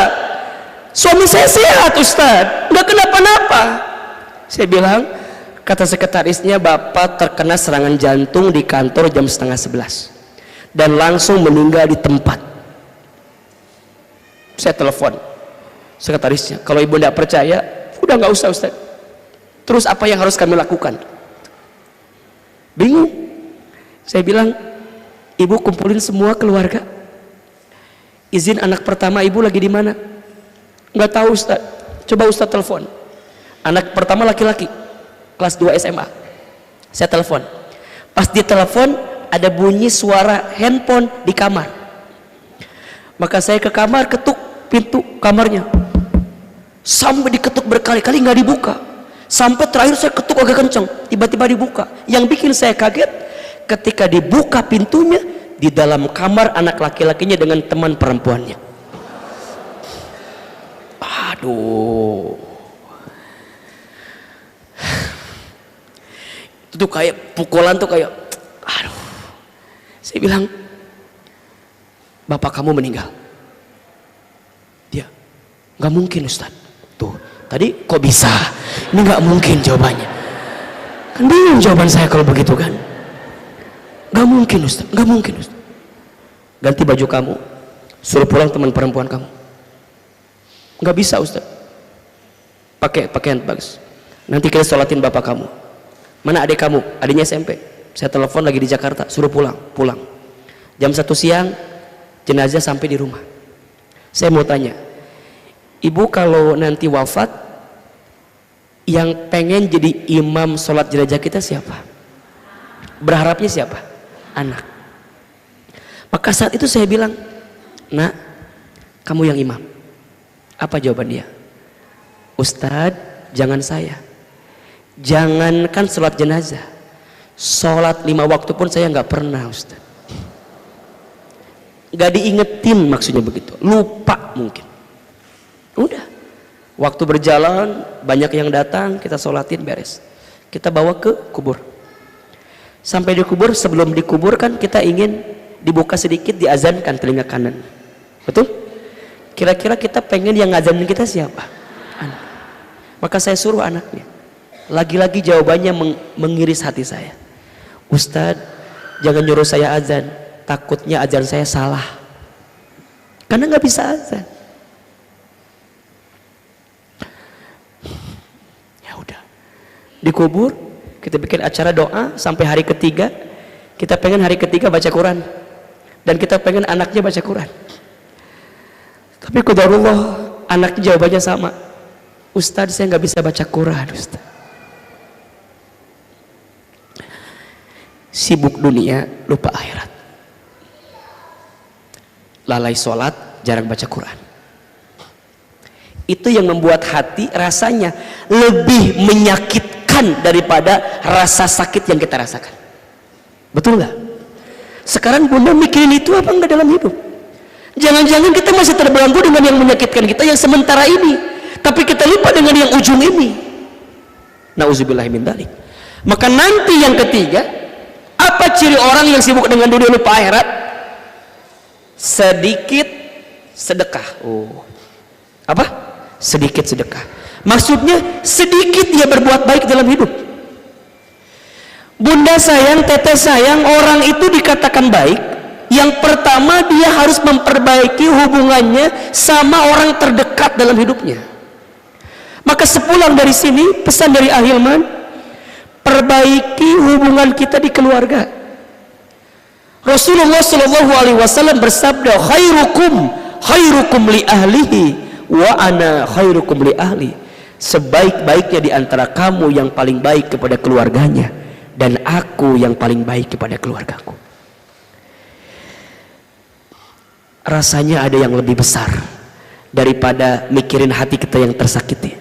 Suami saya sehat Ustadz, nggak kenapa-napa. Saya bilang, kata sekretarisnya, bapak terkena serangan jantung di kantor jam 10:30 dan langsung meninggal di tempat. Saya telepon sekretarisnya, kalau ibu tidak percaya, udah nggak usah Ustadz. Terus apa yang harus kami lakukan? Bingung. Saya bilang, ibu kumpulin semua keluarga. Izin anak pertama ibu lagi di mana? Nggak tahu Ustaz. Coba Ustaz telepon. Anak pertama laki-laki, kelas 2 SMA. Saya telepon. Pas ditelepon ada bunyi suara handphone di kamar. Maka saya ke kamar, ketuk pintu kamarnya. Sampai diketuk berkali-kali nggak dibuka. Sampai terakhir saya ketuk agak kenceng, tiba-tiba dibuka. Yang bikin saya kaget ketika dibuka pintunya, di dalam kamar anak laki-lakinya dengan teman perempuannya. Aduh, itu tuh kayak pukulan tuh kayak, aduh, Saya bilang, bapak kamu meninggal. Dia, nggak mungkin Ustaz. Tuh, tadi kok bisa? Ini nggak mungkin jawabannya. Kan bingung jawaban saya kalau begitu kan. Nggak mungkin Ustaz, nggak mungkin Ustaz. Ganti baju kamu, suruh pulang teman perempuan kamu. Nggak bisa Ustaz. Pakai pakaian bagus. Nanti kita sholatin bapak kamu. Mana adik kamu? Adiknya SMP. Saya telepon lagi di Jakarta, suruh pulang. Jam 1 siang jenazah sampai di rumah. Saya mau tanya, ibu kalau nanti wafat, yang pengen jadi imam sholat jenazah kita siapa? Berharapnya siapa? Anak. Maka saat itu saya bilang, nak, kamu yang imam. Apa jawaban dia? Ustadz, jangan saya. Jangankan sholat jenazah, sholat 5 waktu pun saya nggak pernah Ustadz. Nggak diingetin maksudnya begitu, lupa mungkin. Udah, waktu berjalan banyak yang datang, kita sholatin beres, kita bawa ke kubur. Sampai di kubur, sebelum dikuburkan kita ingin dibuka sedikit, diazankan telinga kanan. Betul? Kira-kira kita pengen yang ngazanin kita siapa? Anak. Maka saya suruh anaknya. Lagi-lagi jawabannya mengiris hati saya. Ustadz, jangan nyuruh saya azan, takutnya azan saya salah. Karena nggak bisa azan. Ya udah, dikubur, kita bikin acara doa sampai hari ketiga. Kita pengen hari ketiga baca Quran, dan kita pengen anaknya baca Quran. Tapi qadarullah, anaknya jawabannya sama. Ustadz, saya nggak bisa baca Quran Ustadz. Sibuk dunia, lupa akhirat. Lalai sholat, jarang baca Quran. Itu yang membuat hati rasanya lebih menyakitkan daripada rasa sakit yang kita rasakan. Betul nggak? Sekarang bunda mikirin itu apa enggak dalam hidup? Jangan-jangan kita masih terbelenggu dengan yang menyakitkan kita yang sementara ini, tapi kita lupa dengan yang ujung ini. Nauzubillah min dzalik. Maka nanti yang ketiga, apa ciri orang yang sibuk dengan dunia lupa akhirat? Sedikit sedekah. Oh, apa? Sedikit sedekah. Maksudnya sedikit dia berbuat baik dalam hidup. Bunda sayang, teteh sayang, orang itu dikatakan baik. Yang pertama, dia harus memperbaiki hubungannya sama orang terdekat dalam hidupnya. Maka sepulang dari sini, pesan dari Ahilman, perbaiki hubungan kita di keluarga. Rasulullah SAW bersabda, khairukum li ahlihi wa ana khairukum li ahli. Sebaik-baiknya di antara kamu yang paling baik kepada keluarganya, dan aku yang paling baik kepada keluargaku. Rasanya ada yang lebih besar daripada mikirin hati kita yang tersakiti,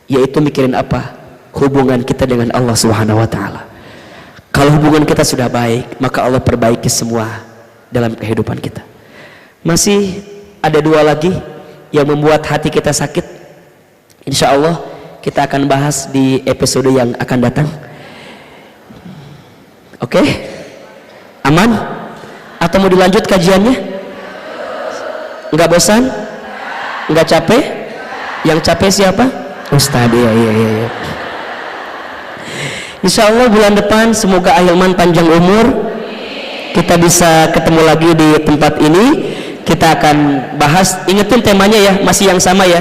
yaitu mikirin apa? Hubungan kita dengan Allah Subhanahu wa Ta'ala. Kalau hubungan kita sudah baik, maka Allah perbaiki semua dalam kehidupan kita. Masih ada 2 lagi yang membuat hati kita sakit. Insya Allah kita akan bahas di episode yang akan datang. Oke? Aman? Atau mau dilanjut kajiannya? Enggak bosan? Enggak capek? Yang capek siapa? Ustadz. Iya. Insya Allah bulan depan semoga Ahilman panjang umur, kita bisa ketemu lagi di tempat ini. Kita akan bahas, ingetin temanya ya, masih yang sama ya.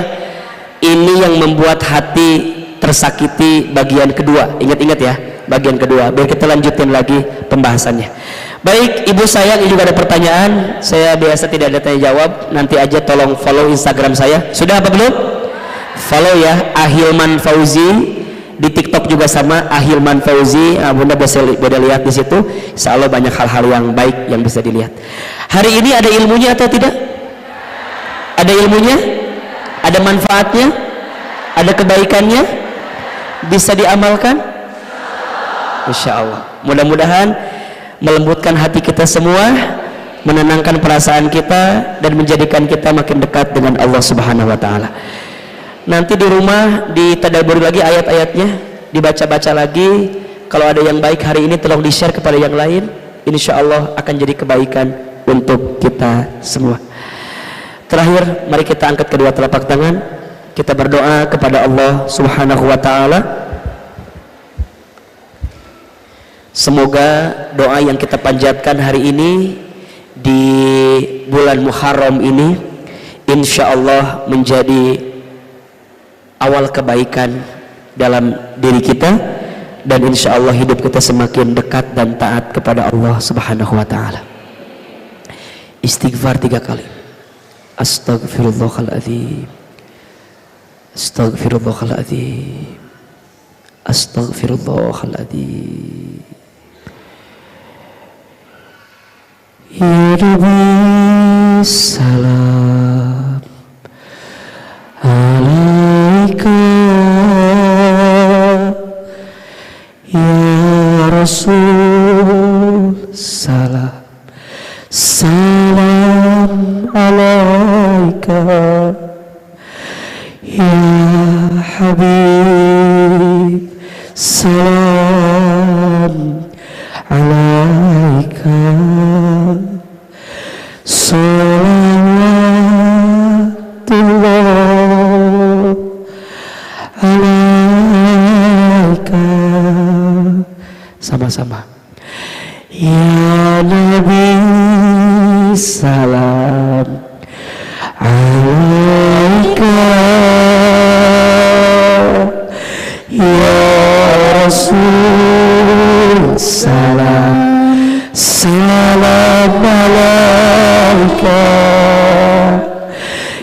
Ini yang membuat hati tersakiti bagian kedua. Ingat-ingat ya, bagian kedua, biar kita lanjutin lagi pembahasannya. Baik, ibu sayang, ini juga ada pertanyaan. Saya biasa tidak ada tanya jawab, nanti aja tolong follow Instagram saya. Sudah apa belum? Follow ya, Ahilman Fauzi. Di TikTok juga sama, Ahilman Fauzi. Bunda bisa lihat di situ. Insya Allah banyak hal-hal yang baik yang bisa dilihat. Hari ini ada ilmunya atau tidak? Ada ilmunya? Ada manfaatnya? Ada kebaikannya? Bisa diamalkan? Insya Allah. Mudah-mudahan melembutkan hati kita semua, menenangkan perasaan kita, dan menjadikan kita makin dekat dengan Allah Subhanahu wa Ta'ala. Nanti di rumah ditadabburi lagi ayat-ayatnya, dibaca-baca lagi. Kalau ada yang baik hari ini tolong di-share kepada yang lain. insya Allah akan jadi kebaikan untuk kita semua. Terakhir, mari kita angkat kedua telapak tangan, kita berdoa kepada Allah Subhanahu wa ta'ala. Semoga doa yang kita panjatkan hari ini di bulan Muharram ini insya Allah menjadi awal kebaikan dalam diri kita, dan insya Allah hidup kita semakin dekat dan taat kepada Allah Subhanahu wa ta'ala. Istighfar 3 kali. Astaghfirullahaladzim, astaghfirullahaladzim, astaghfirullahaladzim. Ya Rabbi, salam alaika ya Rasul, salam salam alaika ya Habib, salam alaika, salawatullah alaika. Sama-sama. Ya Nabi, salam alaika, ya Rasul, salam salam alaika,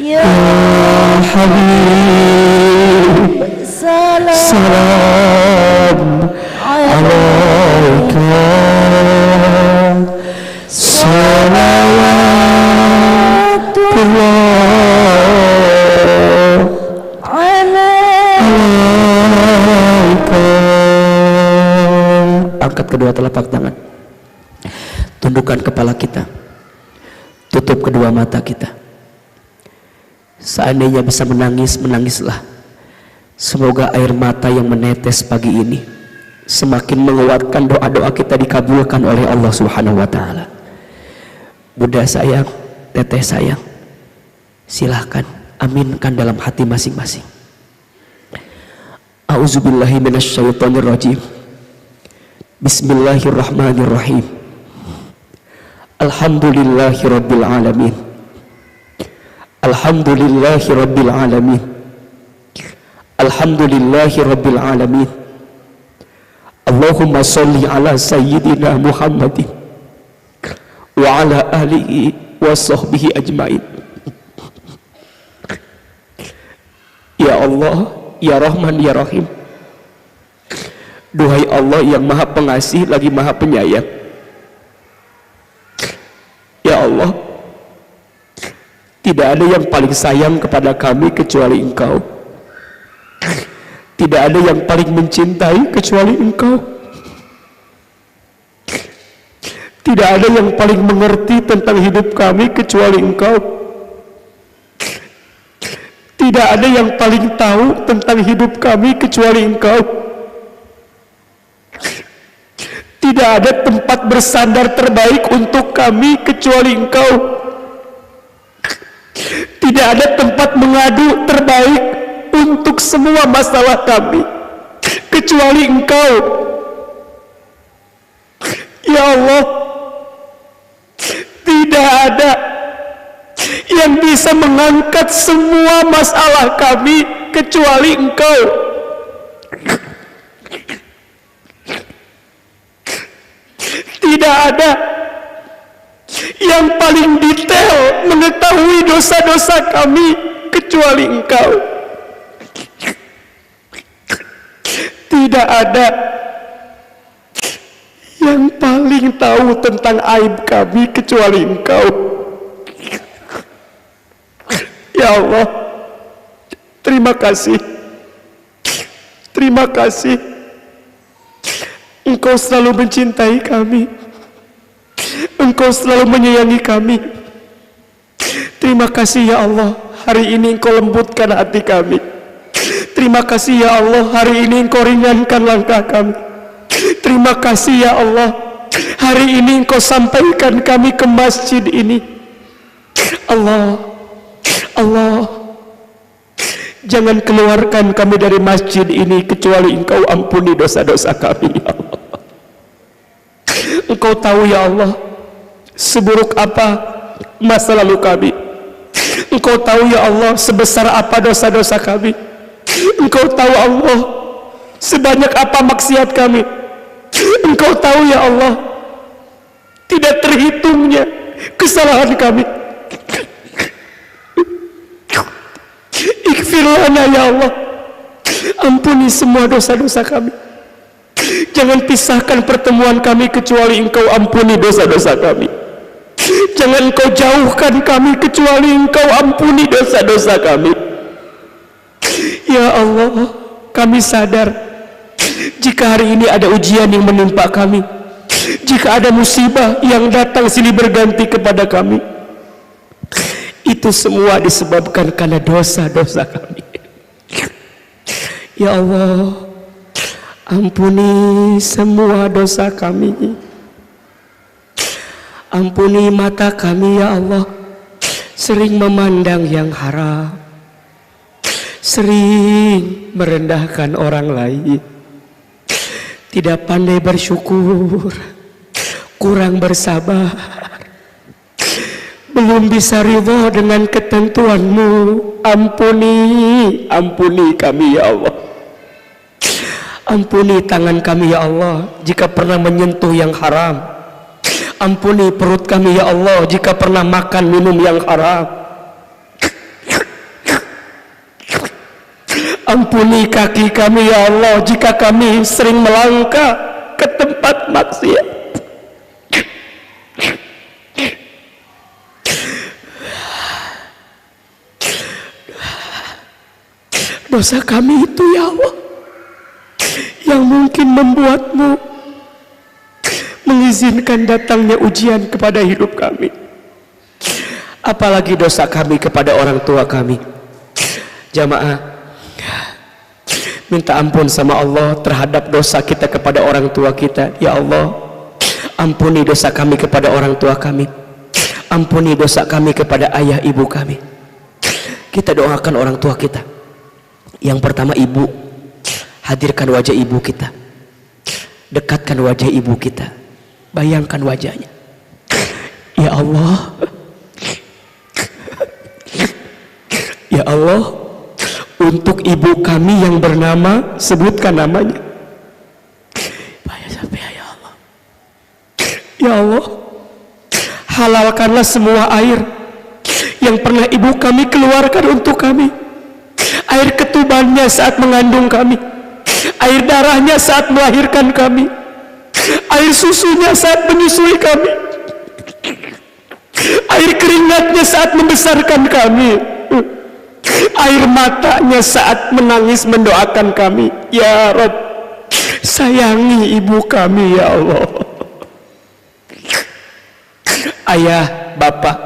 ya Habib, salam alaika, salawatullah alaika. Angkat kedua telapak tangan, tundukkan kepala kita, tutup kedua mata kita. Seandainya bisa menangis, menangislah. Semoga air mata yang menetes pagi ini semakin menguatkan doa-doa kita dikabulkan oleh Allah Subhanahu wa ta'ala. Bunda sayang, teteh sayang, silahkan aminkan dalam hati masing-masing. A'udzubillahi minasyaitonirrajim. Bismillahirrahmanirrahim. Alhamdulillahi rabbil alamin. Alhamdulillahi rabbil alamin. Alhamdulillahi rabbil alamin. Allahumma salli ala sayyidina Muhammadin wa ala alihi wa sahbihi ajmain. Ya Allah, ya Rahman, ya Rahim. Duhai Allah yang maha pengasih lagi maha penyayang. Ya Allah, tidak ada yang paling sayang kepada kami kecuali Engkau. Tidak ada yang paling mencintai kecuali Engkau. Tidak ada yang paling mengerti tentang hidup kami kecuali Engkau. Tidak ada yang paling tahu tentang hidup kami kecuali Engkau. Tidak ada tempat bersandar terbaik untuk kami kecuali Engkau. Tidak ada tempat mengadu terbaik untuk semua masalah kami kecuali Engkau. Ya Allah, tidak ada yang bisa mengangkat semua masalah kami kecuali Engkau. Tidak ada yang paling detail mengetahui dosa-dosa kami kecuali Engkau. Tidak ada yang paling tahu tentang aib kami kecuali Engkau. Ya Allah, terima kasih. Terima kasih. Engkau selalu mencintai kami. Engkau selalu menyayangi kami. Terima kasih ya Allah, hari ini Engkau lembutkan hati kami. Terima kasih ya Allah, hari ini Engkau ringankan langkah kami. Terima kasih ya Allah, Hari ini Engkau sampaikan kami ke masjid ini. Allah, Allah, jangan keluarkan kami dari masjid ini kecuali Engkau ampuni dosa-dosa kami, ya Allah. Engkau tahu ya Allah seburuk apa masa lalu kami. Engkau tahu ya Allah sebesar apa dosa-dosa kami. Engkau tahu Allah sebanyak apa maksiat kami. Engkau tahu ya Allah tidak terhitungnya kesalahan kami. Ighfir lana ya Allah, ampuni semua dosa-dosa kami. Jangan pisahkan pertemuan kami kecuali Engkau ampuni dosa-dosa kami. Jangan Engkau jauhkan kami kecuali Engkau ampuni dosa-dosa kami. Ya Allah, kami sadar jika hari ini ada ujian yang menimpa kami, jika ada musibah yang datang silih berganti kepada kami, itu semua disebabkan karena dosa-dosa kami. Ya Allah, ampuni semua dosa kami. Ampuni mata kami ya Allah, sering memandang yang haram, sering merendahkan orang lain, tidak pandai bersyukur, kurang bersabar, belum bisa ridha dengan ketentuan-Mu. Ampuni, ampuni kami ya Allah. Ampuni tangan kami ya Allah jika pernah menyentuh yang haram. Ampuni perut kami ya Allah jika pernah makan minum yang haram. Ampuni kaki kami ya Allah jika kami sering melangkah ke tempat maksiat. Dosa kami itu ya Allah yang mungkin membuat-Mu mengizinkan datangnya ujian kepada hidup kami. Apalagi dosa kami kepada orang tua kami. Jamaah, minta ampun sama Allah terhadap dosa kita kepada orang tua kita. Ya Allah, ampuni dosa kami kepada orang tua kami. Ampuni dosa kami kepada ayah ibu kami. Kita doakan orang tua kita. Yang pertama ibu, hadirkan wajah ibu kita, dekatkan wajah ibu kita, bayangkan wajahnya. Ya Allah, ya Allah, untuk ibu kami yang bernama, sebutkan namanya. Ya Allah, ya Allah, halalkanlah semua air yang pernah ibu kami keluarkan untuk kami. Air ketubannya saat mengandung kami, air darahnya saat melahirkan kami, air susunya saat menyusui kami, air keringatnya saat membesarkan kami, air matanya saat menangis mendoakan kami. Ya Rabb, sayangi ibu kami ya Allah. Ayah, bapak,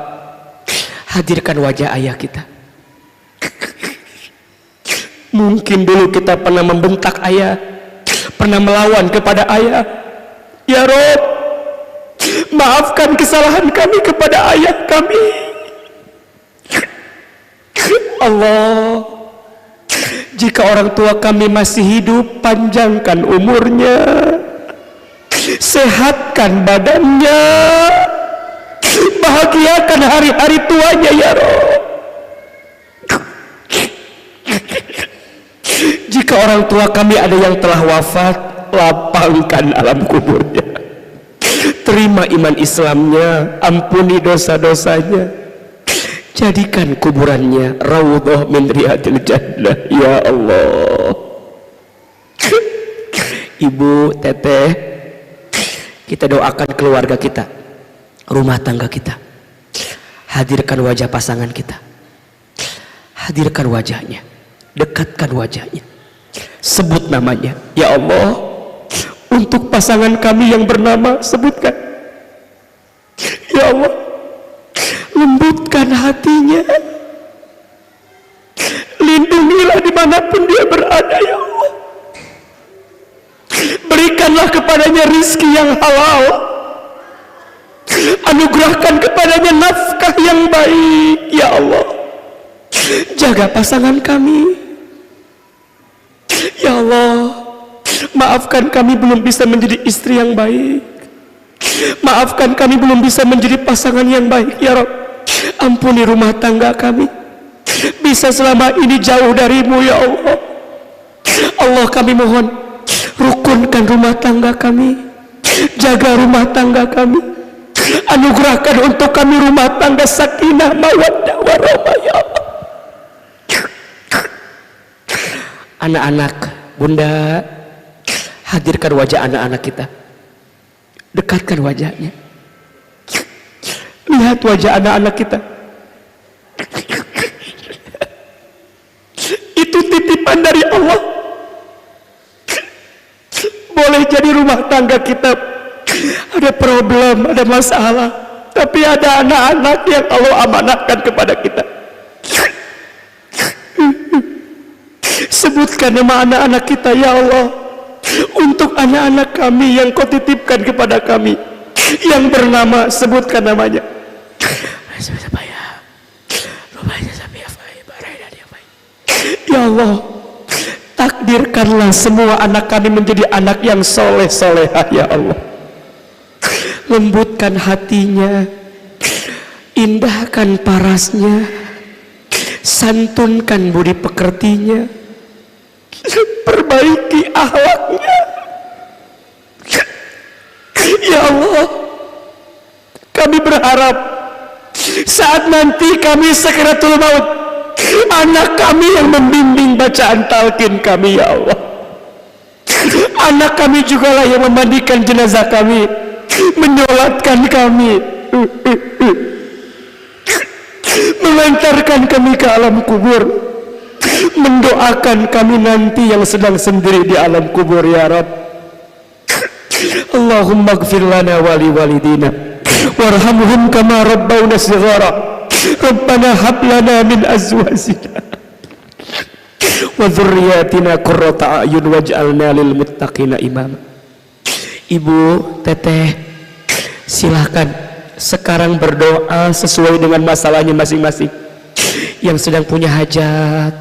hadirkan wajah ayah kita. Mungkin dulu kita pernah membentak ayah, pernah melawan kepada ayah. Ya Rabb, maafkan kesalahan kami kepada ayah kami. Allah, jika orang tua kami masih hidup, panjangkan umurnya, sehatkan badannya, bahagiakan hari-hari tuanya ya Rabb. Jika orang tua kami ada yang telah wafat, lapangkan alam kuburnya, terima iman Islamnya, ampuni dosa-dosanya, jadikan kuburannya raudhah min riyadil jannah ya Allah. Ibu, teteh, kita doakan keluarga kita, rumah tangga kita. Hadirkan wajah pasangan kita, hadirkan wajahnya, dekatkan wajahnya, sebut namanya. Ya Allah, untuk pasangan kami yang bernama, sebutkan. Ya Allah, lembutkan hatinya, lindungilah dimanapun dia berada ya Allah. Berikanlah kepadanya rizki yang halal, Anugerahkan kepadanya nafkah yang baik ya Allah. Jaga pasangan kami ya Allah. Maafkan kami belum bisa menjadi istri yang baik. Maafkan kami belum bisa menjadi pasangan yang baik ya Rabb. Ampuni rumah tangga kami, bisa selama ini jauh darimu ya Allah. Allah, kami mohon, rukunkan rumah tangga kami, jaga rumah tangga kami, anugerahkan untuk kami rumah tangga sakinah mawaddah warahmah ya Allah. Anak-anak, Bunda, hadirkan wajah anak-anak kita, dekatkan wajahnya, lihat wajah anak-anak kita. Itu titipan dari Allah. Boleh jadi rumah tangga kita ada problem, ada masalah, tapi ada anak-anak yang Allah amanahkan kepada kita. Sebutkan nama anak-anak kita ya Allah, untuk anak-anak kami yang kau titipkan kepada kami, yang bernama, sebutkan namanya. Ya Allah, takdirkanlah semua anak kami menjadi anak yang soleh solehah ya Allah. Lembutkan hatinya, indahkan parasnya, santunkan budi pekertinya, perbaiki akhlaknya ya Allah. Kami berharap saat nanti kami sakaratul maut, anak kami yang membimbing bacaan talqin kami ya Allah. Anak kami juga lah yang memandikan jenazah kami, menyolatkan kami, mengantarkan kami ke alam kubur, mendoakan kami nanti yang sedang sendiri di alam kubur ya Rabb. Allahumma gfir lana wali walidina warhamhum kama rabbawna shighara. Rabbana hab lana min azwajina wa dzurriyyatina qurrata a'yun waj'alna lil muttaqina imama. Ibu, teteh, silahkan sekarang berdoa sesuai dengan masalahnya masing-masing. Yang sedang punya hajat,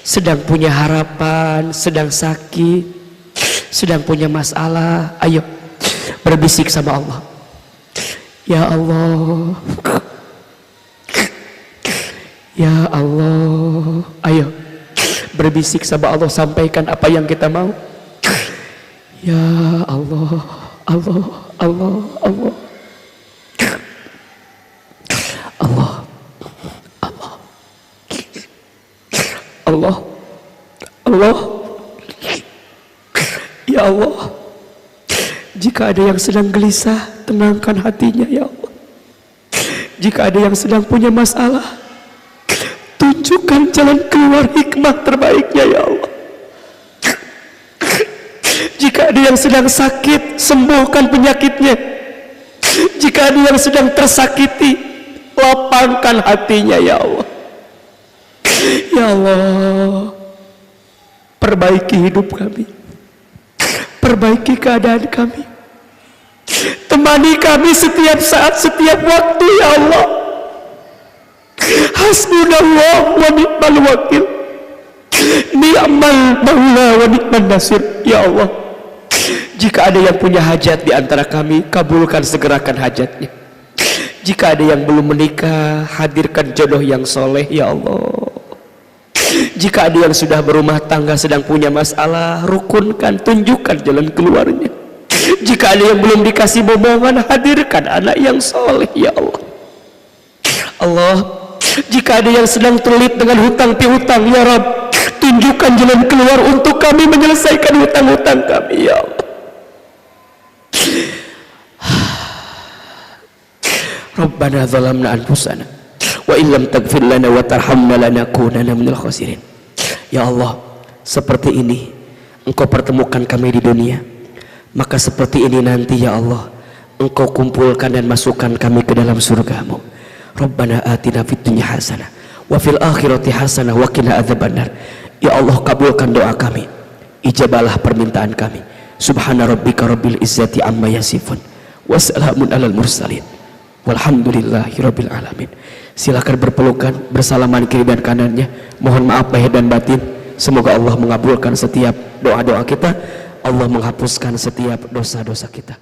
sedang punya harapan, sedang sakit, sedang punya masalah, ayo berbisik sama Allah. Ya Allah, ya Allah, ayo berbisik sama Allah, sampaikan apa yang kita mau. Ya Allah, Allah, Allah, Allah, Allah, Allah, Allah, Allah. Ya Allah, jika ada yang sedang gelisah, tenangkan hatinya ya Allah. Jika ada yang sedang punya masalah, tunjukkan jalan keluar hikmah terbaiknya ya Allah. Jika ada yang sedang sakit, sembuhkan penyakitnya. Jika ada yang sedang tersakiti, lapangkan hatinya ya Allah. Ya Allah, perbaiki hidup kami, perbaiki keadaan kami, temani kami setiap saat, setiap waktu ya Allah. Hasbunallah wa ni'mal wakil, ni'mal maula wa ni'man nasir ya Allah. Jika ada yang punya hajat di antara kami, kabulkan segerakan hajatnya. Jika ada yang belum menikah, hadirkan jodoh yang soleh ya Allah. Jika ada yang sudah berumah tangga sedang punya masalah, rukunkan, tunjukkan jalan keluarnya. Jika ada yang belum dikasih momongan, hadirkan anak yang soleh ya Allah. Allah, jika ada yang sedang terlilit dengan hutang piutang ya Rabb, tunjukkan jalan keluar untuk kami menyelesaikan hutang-hutang kami ya Allah. Rabbana zalamna anfusana wa illam taghfir lana wa tarhamna lanakunanna minal khasirin. Ya Allah, seperti ini Engkau pertemukan kami di dunia, maka seperti ini nanti ya Allah Engkau kumpulkan dan masukkan kami ke dalam surgamu. Rabbana atina fid dunya hasanah wa fil akhirati hasanah wa qina adzabannar. Ya Allah, kabulkan doa kami, ijabalah permintaan kami. Subhana rabbika rabbil izzati amma yasifun Wassalamun alal mursalin. Walhamdulillahirabbil alamin. Silakan berpelukan, bersalaman kiri dan kanannya. Mohon maaf lahir dan batin. Semoga Allah mengabulkan setiap doa-doa kita. Allah menghapuskan setiap dosa-dosa kita.